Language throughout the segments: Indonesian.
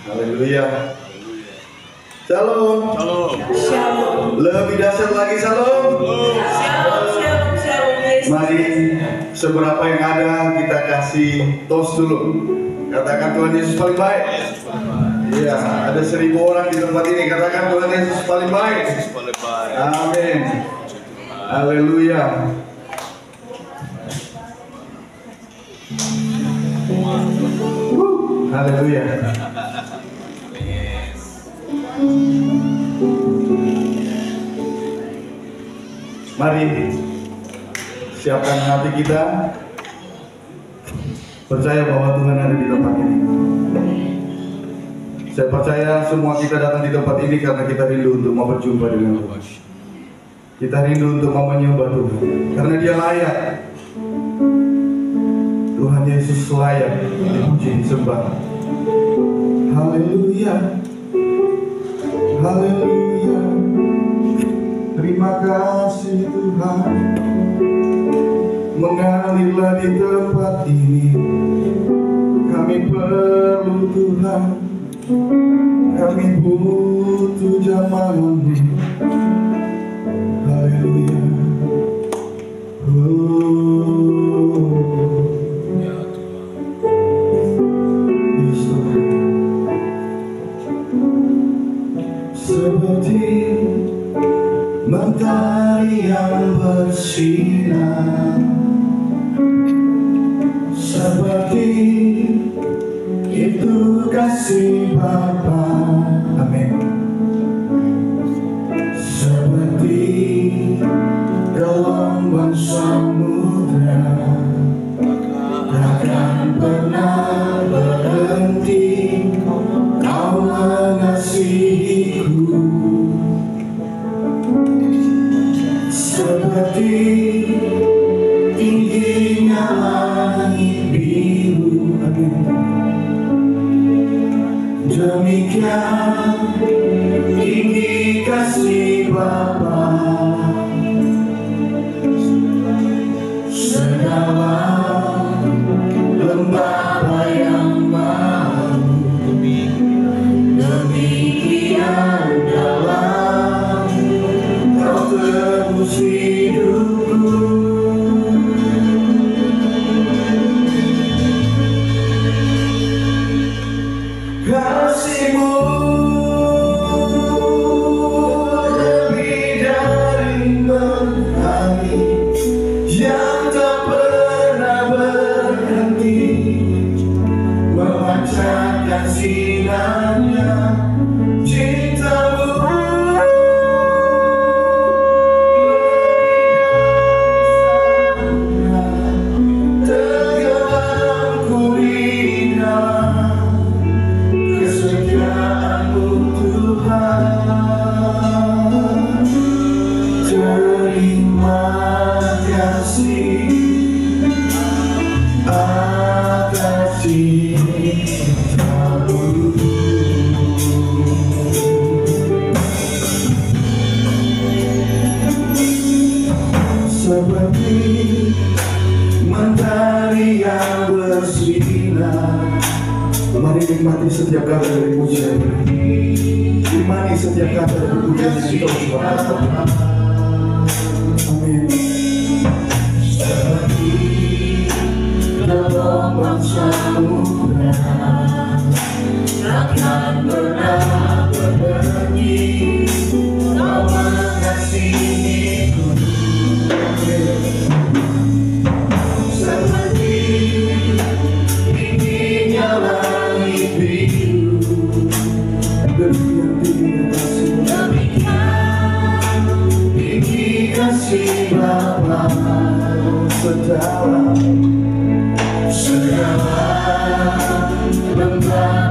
Haleluya. Shalom. Shalom. Lebih dahsyat lagi shalom. Shalom. Mari seberapa yang ada kita kasih tos dulu. Katakan Tuhan Yesus paling baik. Iya, ada 1000 orang di tempat ini. Katakan Tuhan Yesus paling baik. Amin. Haleluya. Haleluya. Mari siapkan hati kita, percaya bahwa Tuhan ada di tempat ini. Saya percaya semua kita datang di tempat ini karena kita rindu untuk mau berjumpa dengan Tuhan. Kita rindu untuk mau menyembah Tuhan karena Dia layak. Tuhan Yesus layak dipuji, disembah. Haleluya. Haleluya. Terima kasih Tuhan, mengalirlah di tempat ini. Kami perlu Tuhan, kami butuh jamaah-Mu. Haleluya. Seperti mentari yang bersinar, seperti itu kasih Bapa. Amin. Seperti gelombang samudra, takkan pernah berhenti Kau mengasihiku. Seperti tingginya langit biru. Amin. Demikian tinggi kasih Bapa. Segala lembah yang baru, demikian dalam Kau tebus hidupku. Kasih-Mu lebih dari mentari yang tak pernah berhenti, memancarkan sinarnya. Cinta-Mu seperti mentari yang bersinar. Mari nikmati setiap kata dari pujian ini. Imani setiap kata dari pujian yang kita ucapkan. Amin. Seperti gelombang samudra, takkan pernah berhenti Kau mengasihiku. Seperti tingginya langit biru, demikian tinggi kasih Bapa. Segala lembah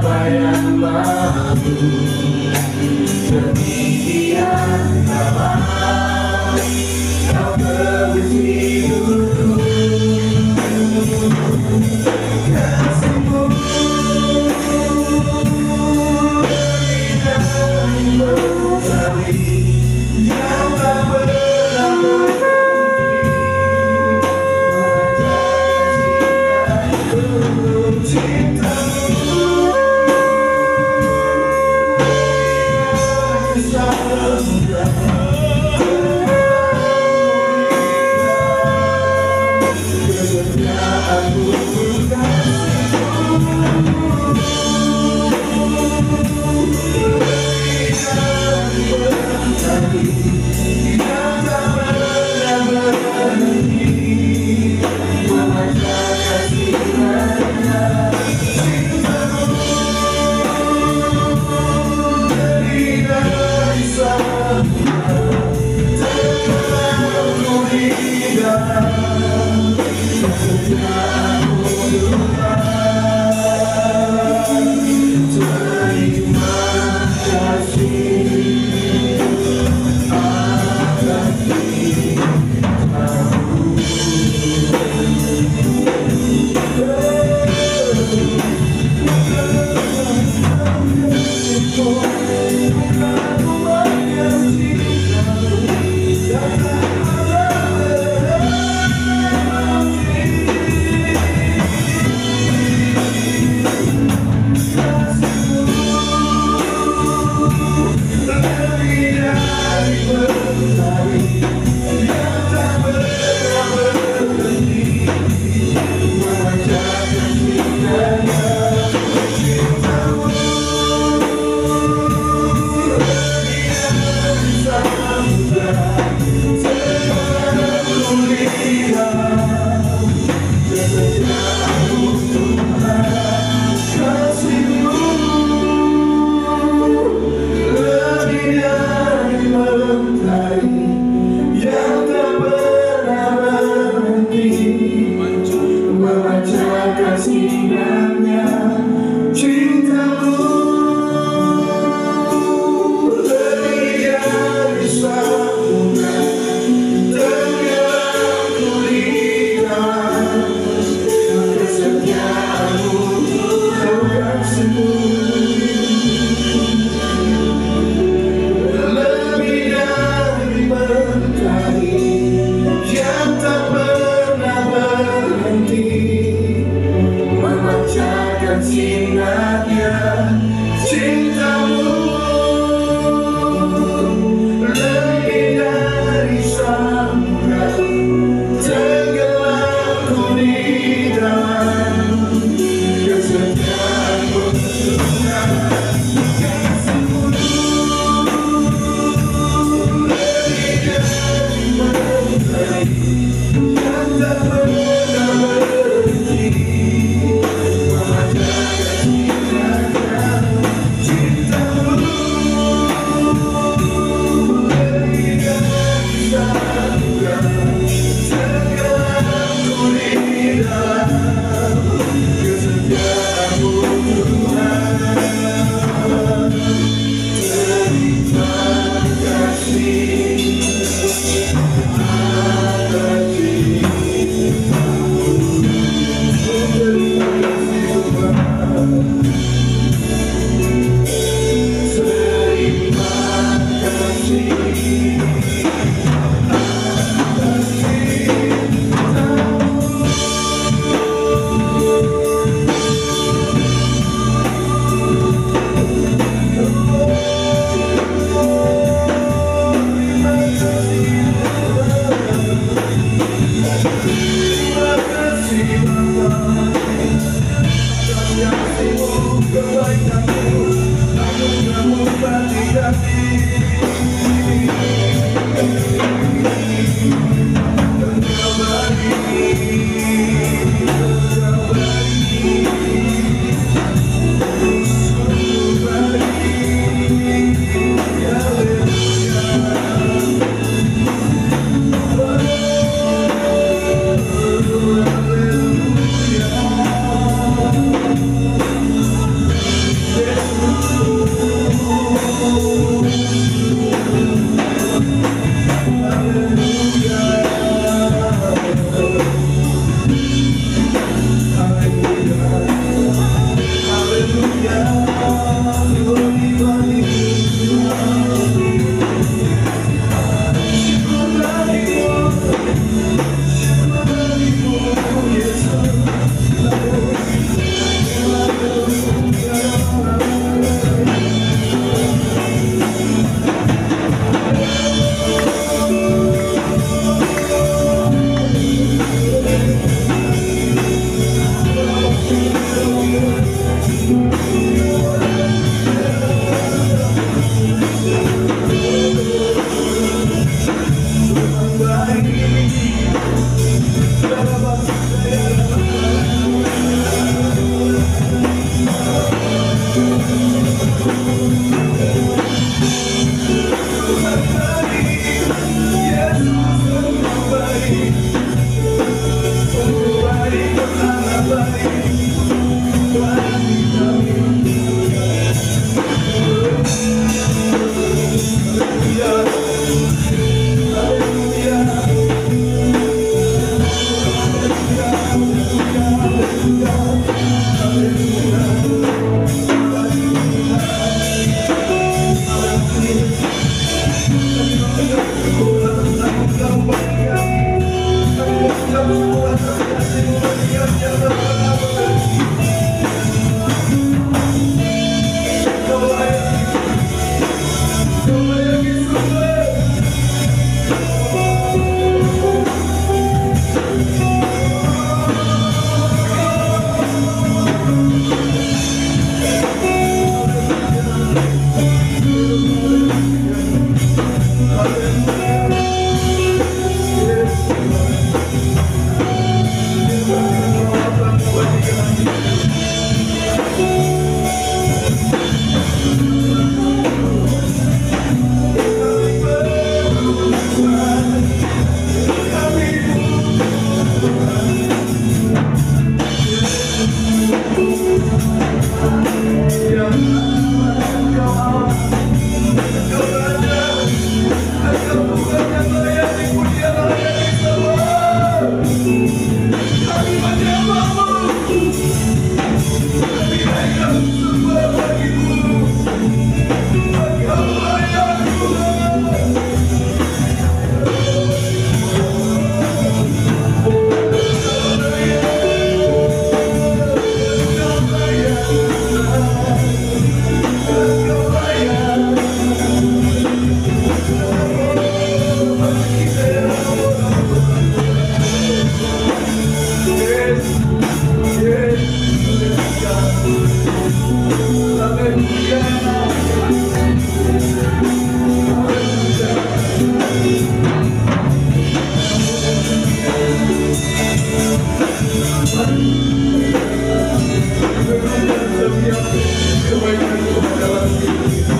Tuhan dalam hidup kita.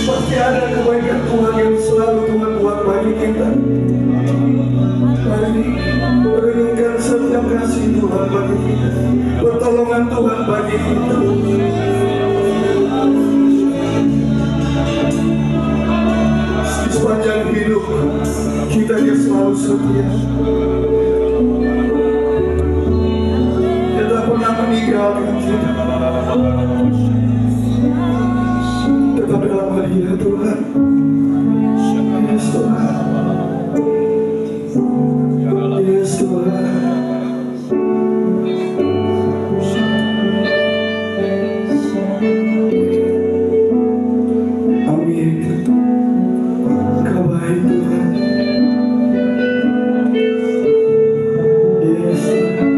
Pasti ada kebaikan Tuhan yang selalu Tuhan buat bagi kita. Mari merenungkan setiap kasih Tuhan bagi kita, pertolongan Tuhan bagi kita. Di sepanjang hidup kita Dia selalu setia. Dia tak pernah meninggalkan kita. Tetap dalam Dia Tuhan. Yes Tuhan. Yes Tuhan. Amin. Kau baik Tuhan. Yes Tuhan.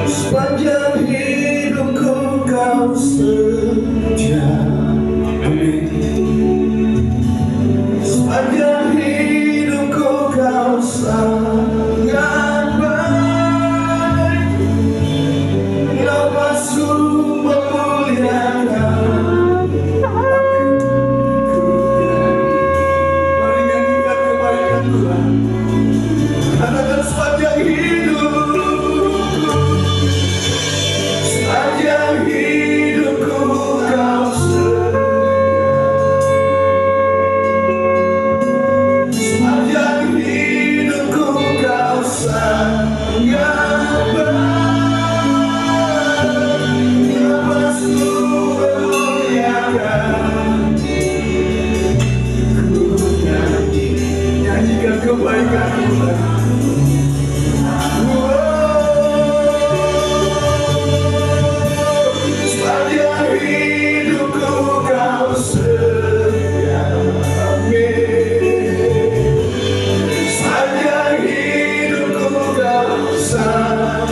Sepanjang hidupku kau setia. Amin. Sepanjang hidupku kau sangat baik. Nafasku memuliakan. Mari nyanyikan kebaikan Tuhan. Katakan sepanjang hidup. Sepanjang hidupku kau setia. Sepanjang hidupku kau sangat baik. Nafasku memuliakan. Ku nyanyikan kebaikan Tuhan. Sepanjang hidupku kau setia. Amin. Sepanjang hidupku kau sangat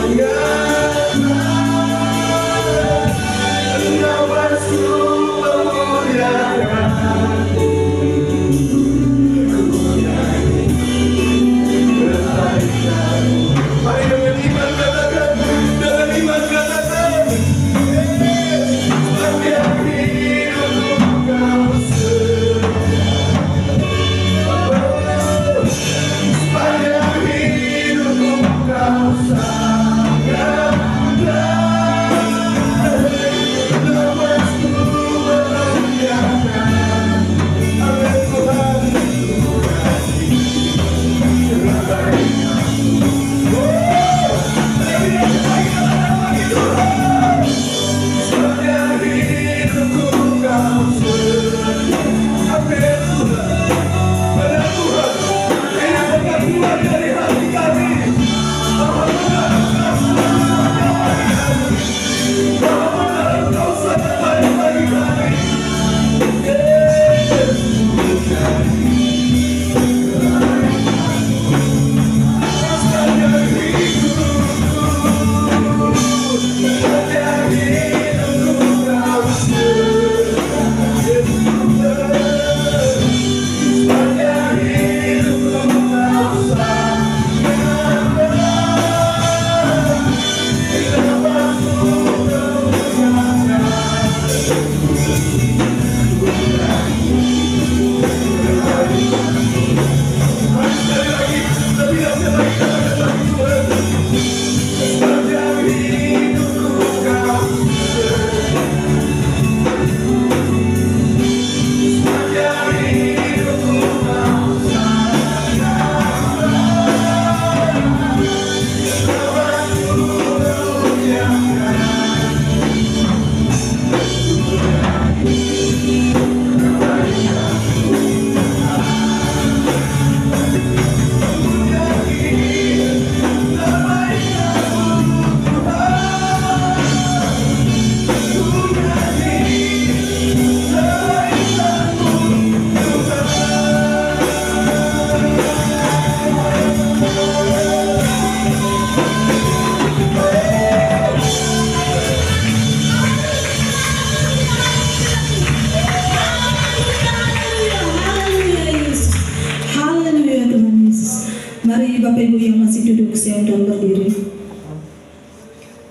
baik. Nafasku memuliakan. Mari dengan iman katakan, dengan iman katakan. Sepanjang hidupku kau setia. Sepanjang hidupku kau sangat baik. Nafasku memuliakan. Amin Tuhan.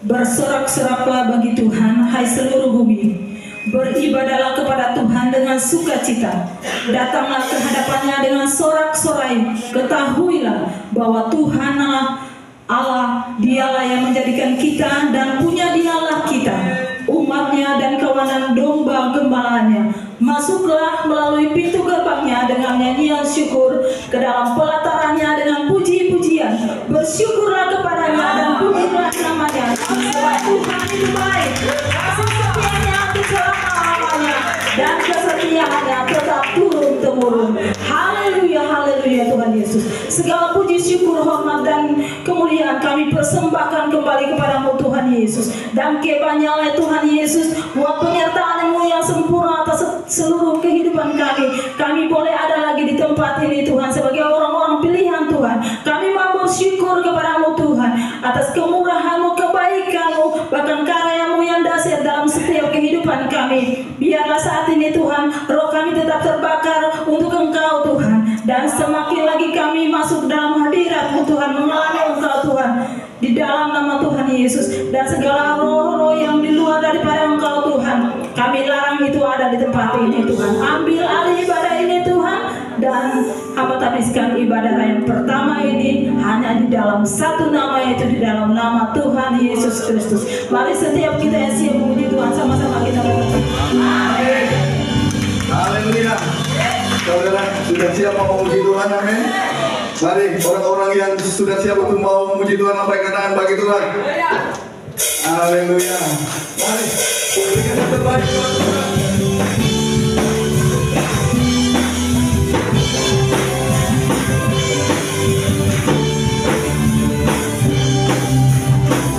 Bersorak-soraklah bagi Tuhan, hai seluruh bumi. Beribadahlah kepada Tuhan dengan sukacita. Datanglah ke hadapannya dengan sorak-sorai. Ketahuilah bahwa Tuhanlah Allah, dialah yang menjadikan kita dan punya dialah kita, umatnya dan kawanan domba gembalanya. Masuklah melalui pintu gerbangnya dengan nyanyian syukur, ke dalam pelatarannya dengan puji-pujian. Bersyukurlah kepadanya dan pujilah namanya. Sebab Tuhan itu baik, kasih setianya untuk selama-lamanya, dan kesetiaannya tetap turun-temurun. Haleluya, haleluya Tuhan Yesus. Segala puji, syukur, hormat dan kemuliaan kami persembahkan kembali kepadamu Tuhan Yesus. Dan kebanyakan Tuhan Yesus, buat penyertaan-Mu yang sempurna atas seluruh kehidupan kami. Kami boleh ada lagi di tempat ini Tuhan sebagai orang-orang pilihan Tuhan. Kami mau bersyukur kepadamu Tuhan atas kemurahan-Mu, kebaikan-Mu, bahkan karya-Mu yang dahsyat dalam setiap kehidupan kami. Biarlah saat ini Tuhan, roh kami tetap terbakar untuk Engkau Tuhan, dan semakin lagi kami masuk dalam hadirat-Mu Tuhan, mengalami Engkau Tuhan di dalam nama Tuhan Yesus. Dan segala roh-roh yang di luar daripada Engkau Tuhan, kami larang itu ada di tempat ini Tuhan. Ambil alih ibadah ini Tuhan, dan hamba habiskan ibadah yang pertama ini hanya di dalam satu nama, yaitu di dalam nama Tuhan Yesus Kristus. Mari setiap kita yang siap memuji Tuhan, sama-sama kita berdoa. Amin. Haleluya. Saudara sudah siap mau memuji Tuhan? Amin. Mari orang-orang yang sudah siap untuk mau memuji Tuhan, lambaikan tangan bagi Tuhan. Haleluya. Mari berikan yang terbaik buat Tuhan.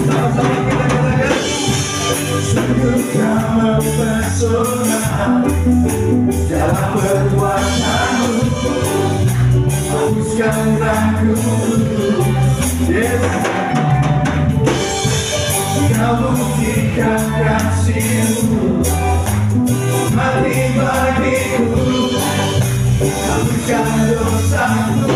Sama-sama kita katakan, sungguh Kau mempesona dalam perbuatanmu, hapuskan ragu. Yes. Kau buktikan kasih-Mu, mati bagiku, hapuskan dosaku.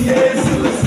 Yesus,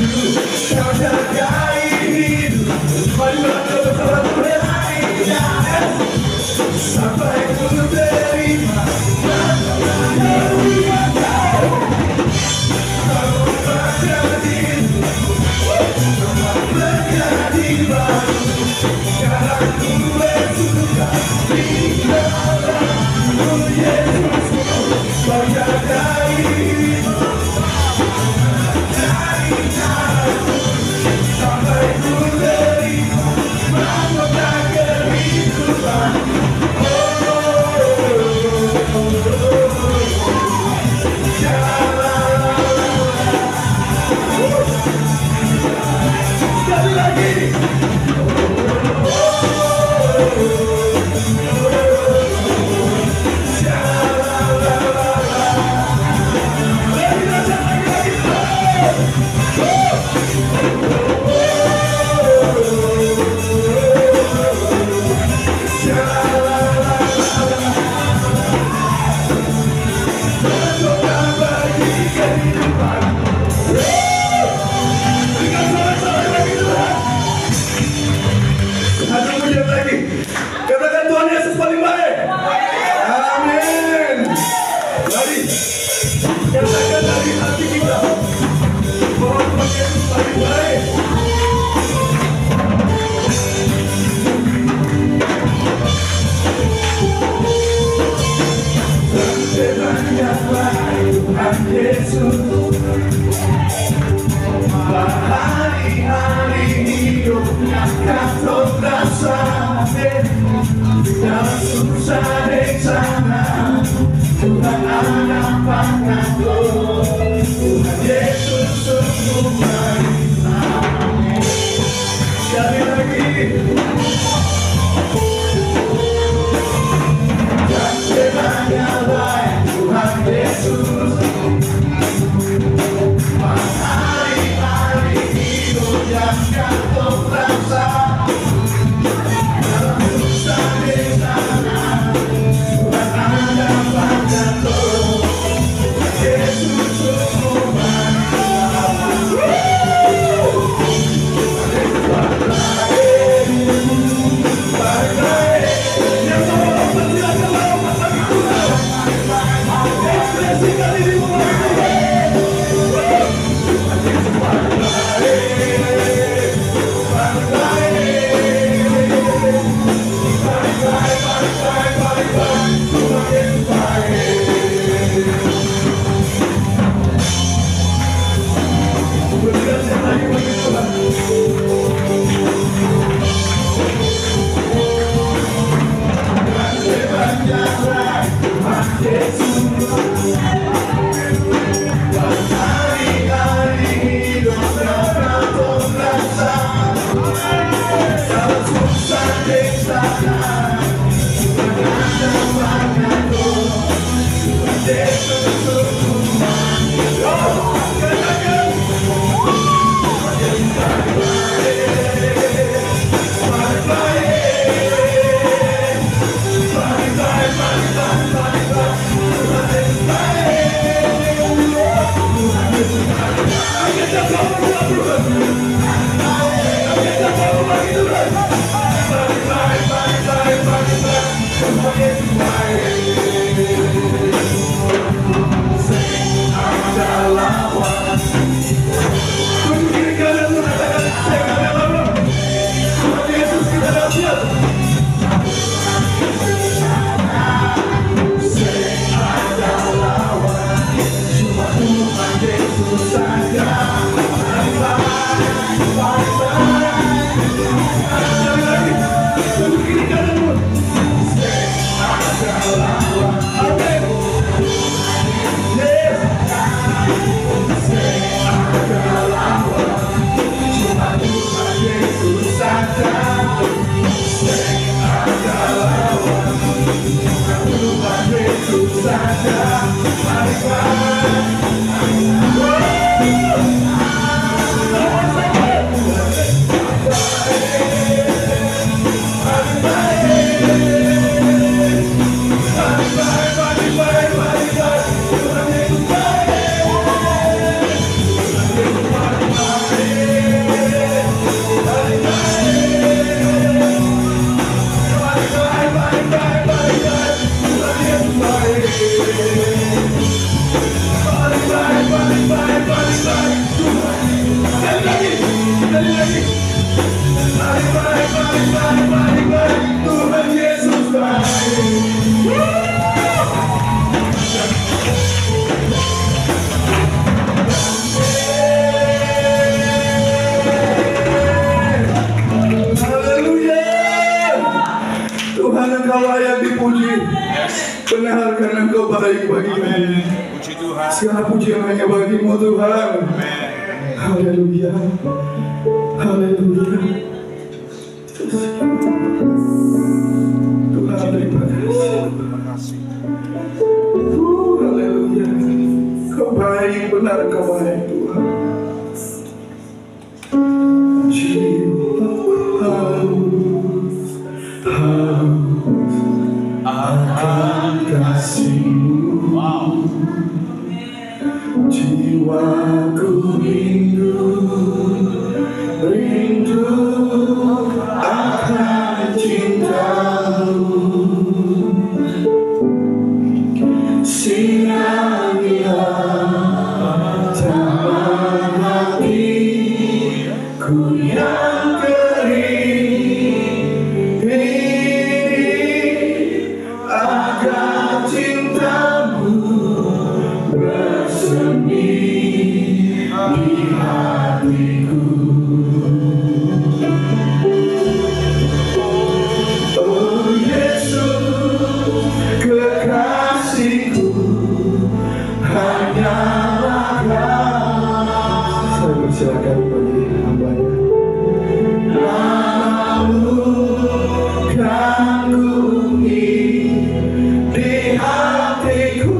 berdoa bagi kehidupan. Dengan sorak-sorai bagi Tuhan. Satu pujian lagi. Katakan Tuhan Yesus paling baik. Amin. Mari katakan dari hati kita bahwa Tuhan Yesus paling baik. Tuhan Yesus, hari-hari hidupnya kau terasa dalam susah di sana. Tuhan ada padaku, Tuhan Yesus sungguh baik. Sekali lagi. Dan sebenarnya baik Tuhan Yesus. Hari-hari hidup yang kau terasa dalam susah di sana. Tuhan ada padaku, Yesus sungguh baik. Yang mau bersilakan lawat bagi Tuhan. Ekspresikan dirimu bagi Tuhan. Tuhan Yesus Haleluya. Tuhan Engkau layak dipuji. Benar karena Engkau baik bagi kami. Segala pujian hanya bagi-Mu Tuhan. Haleluya. Haleluya. Tuhan terima kasih. Haleluya. Kau baik, benar Kau baik Tuhan. Jiwaku haus akan kasih-Mu. Jiwaku rindu akan cintamu. Siramilah taman hatiku yang kering ini, agar cintamu bersemi di hatiku. Oh Yesus, kekasihku, hanyalah Kau. Saya persilakan bagi hamba-Nya. Namamu kan kuungi di hatiku.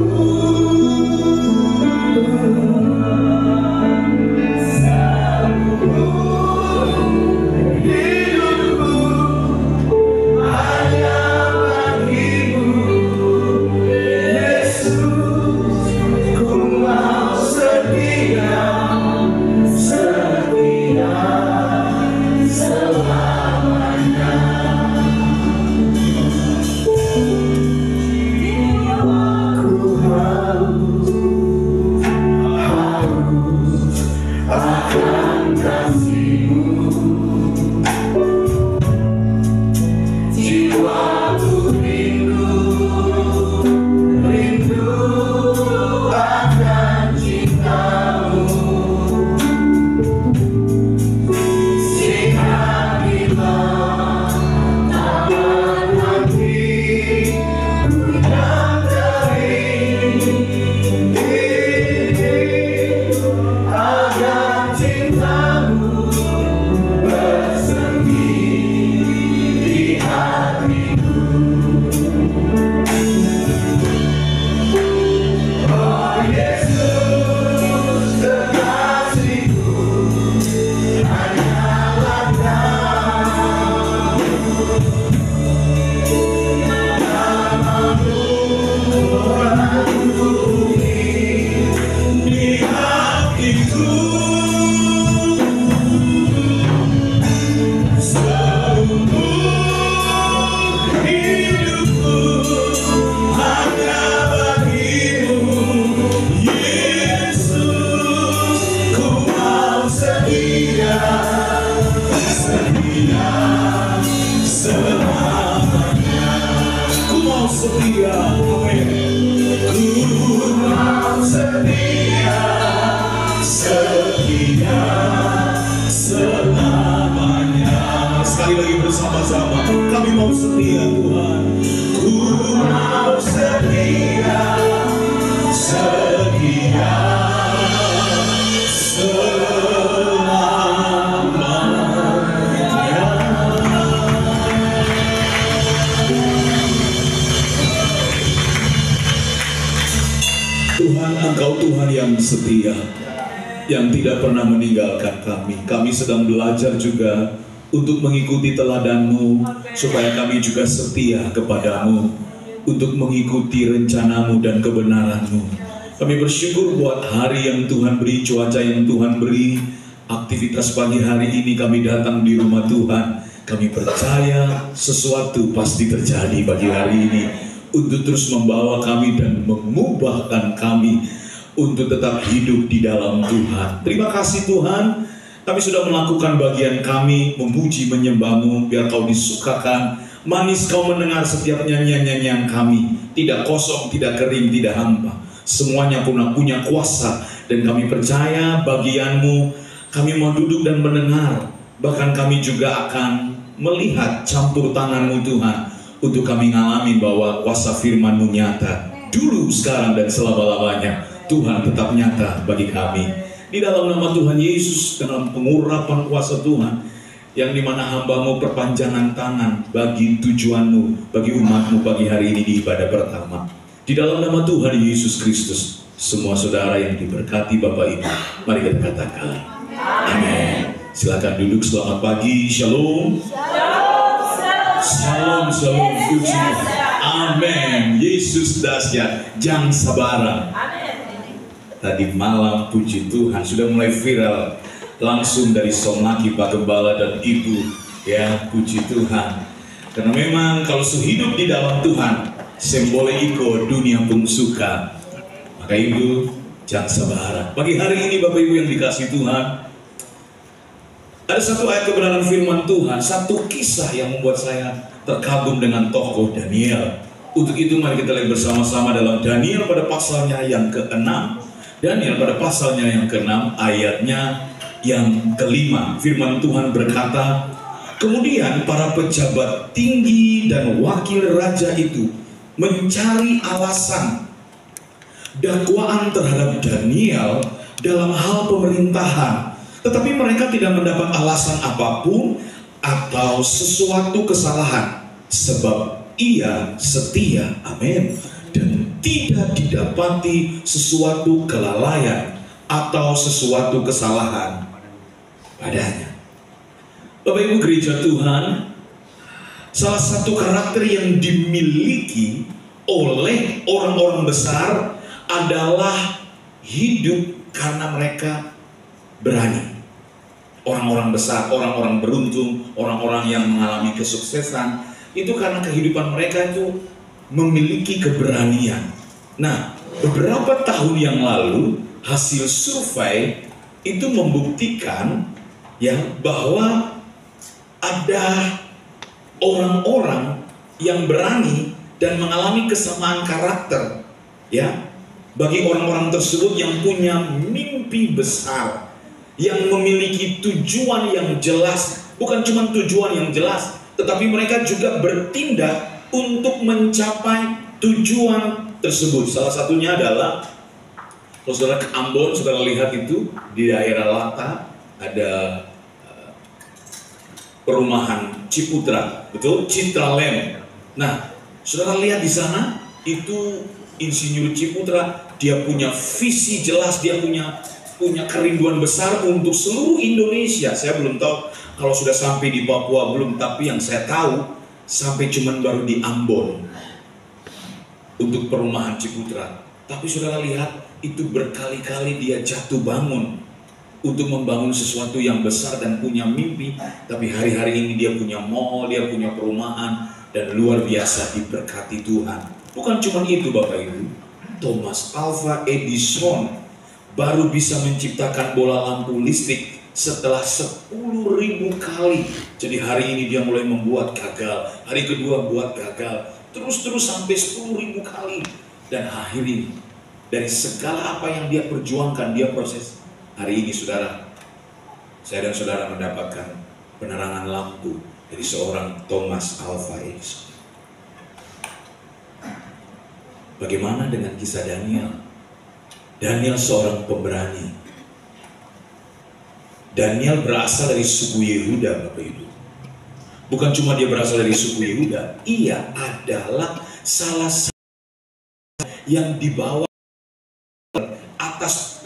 Sekali lagi bersama-sama, kami mau setia Tuhan. Ku mau setia, setia selamanya. Tuhan, Engkau Tuhan yang setia, yang tidak pernah meninggalkan kami. Kami sedang belajar juga untuk mengikuti teladan-Mu, supaya kami juga setia kepadamu, untuk mengikuti rencana-Mu dan kebenaran-Mu. Kami bersyukur buat hari yang Tuhan beri, cuaca yang Tuhan beri, aktivitas pagi hari ini kami datang di rumah Tuhan. Kami percaya sesuatu pasti terjadi pagi hari ini, untuk terus membawa kami dan mengubahkan kami untuk tetap hidup di dalam Tuhan. Terima kasih Tuhan. Kami sudah melakukan bagian kami, memuji, menyembah-Mu, biar Kau disukakan. Manis Kau mendengar setiap nyanyian-nyanyian kami. Tidak kosong, tidak kering, tidak hampa. Semuanya punya kuasa. Dan kami percaya bagian-Mu, kami mau duduk dan mendengar. Bahkan kami juga akan melihat campur tangan-Mu Tuhan. Untuk kami ngalamin bahwa kuasa firman-Mu nyata. Dulu, sekarang, dan selama-lamanya. Tuhan tetap nyata bagi kami. Di dalam nama Tuhan Yesus, dalam pengurapan kuasa Tuhan, yang dimana hamba-Mu perpanjangan tangan bagi tujuan-Mu, bagi umat-Mu pagi hari ini di ibadah pertama. Di dalam nama Tuhan Yesus Kristus, semua saudara yang diberkati Bapak Ibu, mari kita katakan amin. Silakan duduk, selamat pagi, shalom. Shalom, shalom, puji. Amin. Yesus dahsyat, jangan sabaran. tadi malam, puji Tuhan, sudah mulai viral langsung dari Somaki, Pak Gembala dan Ibu, ya, puji Tuhan. Karena memang kalau hidup di dalam Tuhan, sembole iko dunia pun suka. Maka Ibu jangan sabar. Pagi hari ini Bapak Ibu yang dikasih Tuhan, ada satu ayat kebenaran firman Tuhan, satu kisah yang membuat saya terkagum dengan tokoh Daniel. Untuk itu mari kita lihat bersama-sama dalam Daniel pada pasalnya yang ke-6. Daniel pada pasalnya yang ke-6 ayatnya yang ke-5. Firman Tuhan berkata, kemudian para pejabat tinggi dan wakil raja itu mencari alasan dakwaan terhadap Daniel dalam hal pemerintahan, tetapi mereka tidak mendapat alasan apapun atau sesuatu kesalahan, sebab ia setia, amin, dan tidak didapati sesuatu kelalaian atau sesuatu kesalahan padanya. Bapak Ibu gereja Tuhan, salah satu karakter yang dimiliki oleh orang-orang besar adalah hidup karena mereka berani. Orang-orang besar, orang-orang beruntung, orang-orang yang mengalami kesuksesan, itu karena kehidupan mereka itu memiliki keberanian. Nah, beberapa tahun yang lalu hasil survei itu membuktikan ya bahwa ada orang-orang yang berani dan mengalami kesamaan karakter, ya, bagi orang-orang tersebut yang punya mimpi besar, yang memiliki tujuan yang jelas, bukan cuma tujuan yang jelas, tetapi mereka juga bertindak untuk mencapai tujuan tersebut. Salah satunya adalah, kalau saudara ke Ambon, saudara lihat itu di daerah Lata ada perumahan Ciputra, betul? Citralem. Nah, saudara lihat di sana itu Insinyur Ciputra, dia punya visi jelas, dia punya kerinduan besar untuk seluruh Indonesia. Saya belum tahu kalau sudah sampai di Papua belum, tapi yang saya tahu sampai cuman baru di Ambon untuk perumahan Ciputra. Tapi saudara lihat itu berkali-kali dia jatuh bangun untuk membangun sesuatu yang besar dan punya mimpi. Tapi hari-hari ini dia punya mall, dia punya perumahan, dan luar biasa diberkati Tuhan. Bukan cuma itu Bapak Ibu, Thomas Alva Edison baru bisa menciptakan bola lampu listrik setelah 10.000 kali. Jadi hari ini dia mulai membuat gagal, hari kedua buat gagal, terus sampai 10.000 kali. Dan akhir ini dari segala apa yang dia perjuangkan, dia proses. Hari ini saudara, saya dan saudara mendapatkan penerangan lampu dari seorang Thomas Alva Edison. Bagaimana dengan kisah Daniel? Daniel seorang pemberani. Daniel berasal dari suku Yehuda, Bapak Ibu. Bukan cuma dia berasal dari suku Yehuda, ia adalah salah satu yang dibawa atas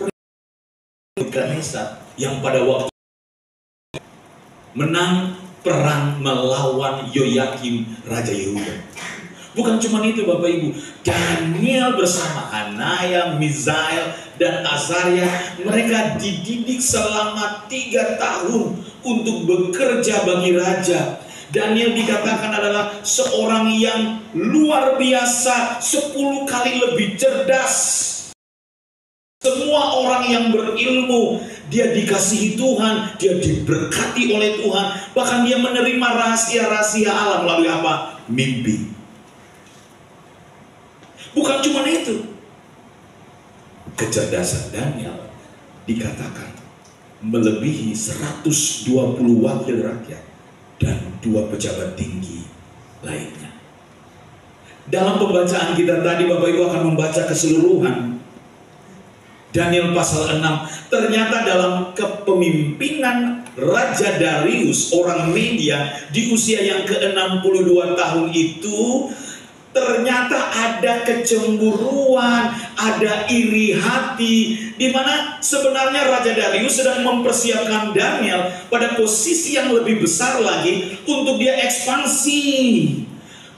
Nebukadnezar yang pada waktu menang perang melawan Yoyakim Raja Yehuda. Bukan cuma itu Bapak Ibu, Daniel bersama Hanaya, Misael, dan Azaria, mereka dididik selama 3 tahun untuk bekerja bagi raja. Daniel dikatakan adalah seorang yang luar biasa, 10 kali lebih cerdas. Semua orang yang berilmu, dia dikasihi Tuhan, dia diberkati oleh Tuhan. Bahkan dia menerima rahasia-rahasia Allah melalui apa? Mimpi. Bukan cuma itu, kecerdasan Daniel dikatakan melebihi 120 wakil rakyat dan 2 pejabat tinggi lainnya. Dalam pembacaan kita tadi Bapak Ibu akan membaca keseluruhan Daniel pasal 6. Ternyata dalam kepemimpinan Raja Darius orang Media di usia yang ke-62 tahun itu, ternyata ada kecemburuan, ada iri hati, di mana sebenarnya Raja Darius sedang mempersiapkan Daniel pada posisi yang lebih besar lagi untuk dia ekspansi,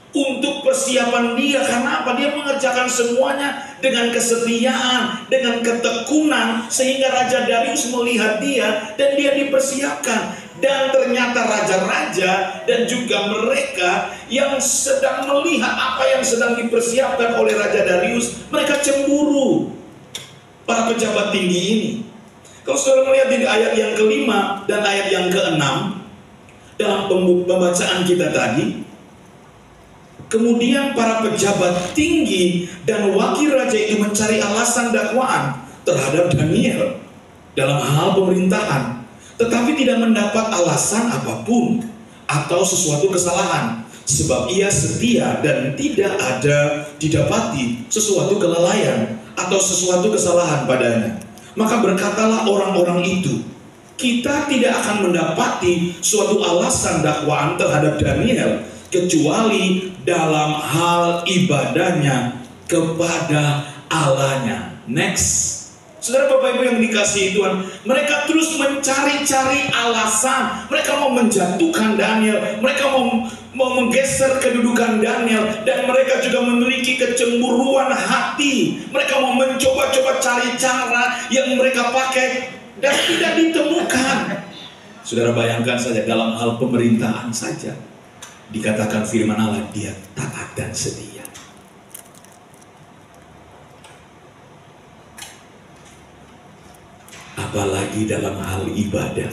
untuk persiapan dia. Karena apa? Dia mengerjakan semuanya dengan kesetiaan, dengan ketekunan, sehingga Raja Darius melihat dia dan dia dipersiapkan. Dan ternyata raja-raja dan juga mereka yang sedang melihat apa yang sedang dipersiapkan oleh Raja Darius, mereka cemburu. Para pejabat tinggi ini, kalau saudara melihat di ayat yang ke-5 dan ayat yang ke-6 dalam pembacaan kita tadi, kemudian para pejabat tinggi dan wakil raja itu mencari alasan dakwaan terhadap Daniel dalam hal pemerintahan, tetapi tidak mendapat alasan apapun atau sesuatu kesalahan, sebab ia setia dan tidak ada didapati sesuatu kelalaian atau sesuatu kesalahan padanya. Maka berkatalah orang-orang itu, kita tidak akan mendapati suatu alasan dakwaan terhadap Daniel kecuali dalam hal ibadahnya kepada Allahnya. Next. Saudara Bapak Ibu yang dikasihi Tuhan, mereka terus mencari-cari alasan. Mereka mau menjatuhkan Daniel, mereka mau menggeser kedudukan Daniel, dan mereka juga memiliki kecemburuan hati. Mereka mau mencoba-coba cari cara yang mereka pakai dan tidak ditemukan. Saudara bayangkan saja dalam hal pemerintahan saja, dikatakan firman Allah, dia taat dan setia. Apalagi dalam hal ibadah.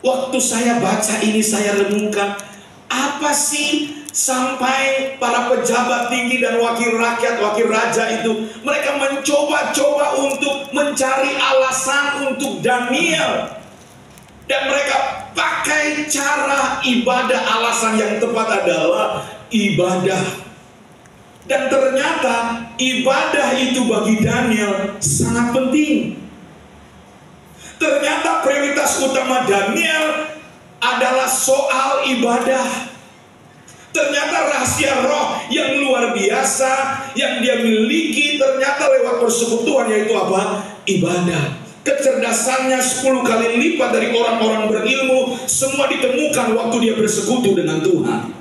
Waktu saya baca ini, saya renungkan, apa sih sampai para pejabat tinggi dan wakil rakyat, wakil raja itu, mereka mencoba-coba untuk mencari alasan untuk Daniel. Dan mereka pakai cara ibadah. Alasan yang tepat adalah ibadah. Dan ternyata ibadah itu bagi Daniel sangat penting. Ternyata prioritas utama Daniel adalah soal ibadah. Ternyata rahasia roh yang luar biasa yang dia miliki ternyata lewat persekutuan, yaitu apa? Ibadah. Kecerdasannya 10 kali lipat dari orang-orang berilmu, semua ditemukan waktu dia bersekutu dengan Tuhan.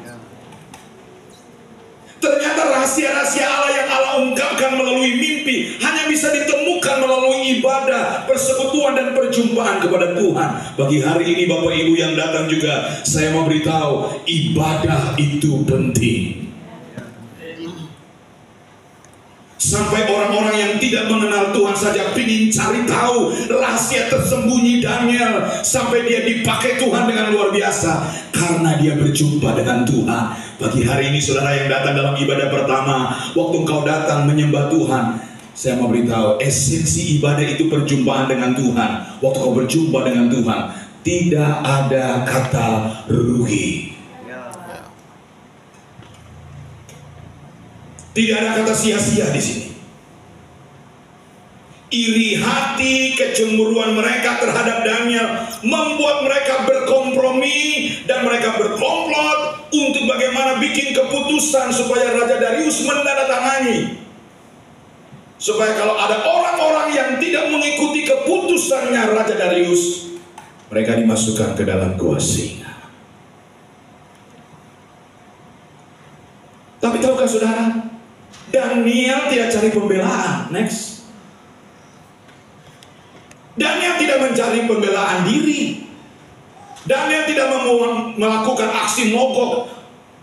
Ternyata rahasia-rahasia Allah yang Allah ungkapkan melalui mimpi hanya bisa ditemukan melalui ibadah, persekutuan dan perjumpaan kepada Tuhan. Bagi hari ini Bapak Ibu yang datang juga, saya mau beritahu, ibadah itu penting. Sampai orang-orang yang tidak mengenal Tuhan saja ingin cari tahu rahasia tersembunyi Daniel, sampai dia dipakai Tuhan dengan luar biasa karena dia berjumpa dengan Tuhan. Bagi hari ini saudara yang datang dalam ibadah pertama, waktu engkau datang menyembah Tuhan, saya mau beritahu, esensi ibadah itu perjumpaan dengan Tuhan. Waktu kau berjumpa dengan Tuhan, tidak ada kata rugi. Tidak ada kata sia-sia di sini. Iri hati, kecemburuan mereka terhadap Daniel membuat mereka berkompromi dan mereka berkomplot untuk bagaimana bikin keputusan supaya Raja Darius menandatangani. Supaya kalau ada orang-orang yang tidak mengikuti keputusannya Raja Darius, mereka dimasukkan ke dalam gua singa. Tapi tahukah saudara, Daniel tidak cari pembelaan. Next. Daniel tidak mencari pembelaan diri. Daniel tidak melakukan aksi mogok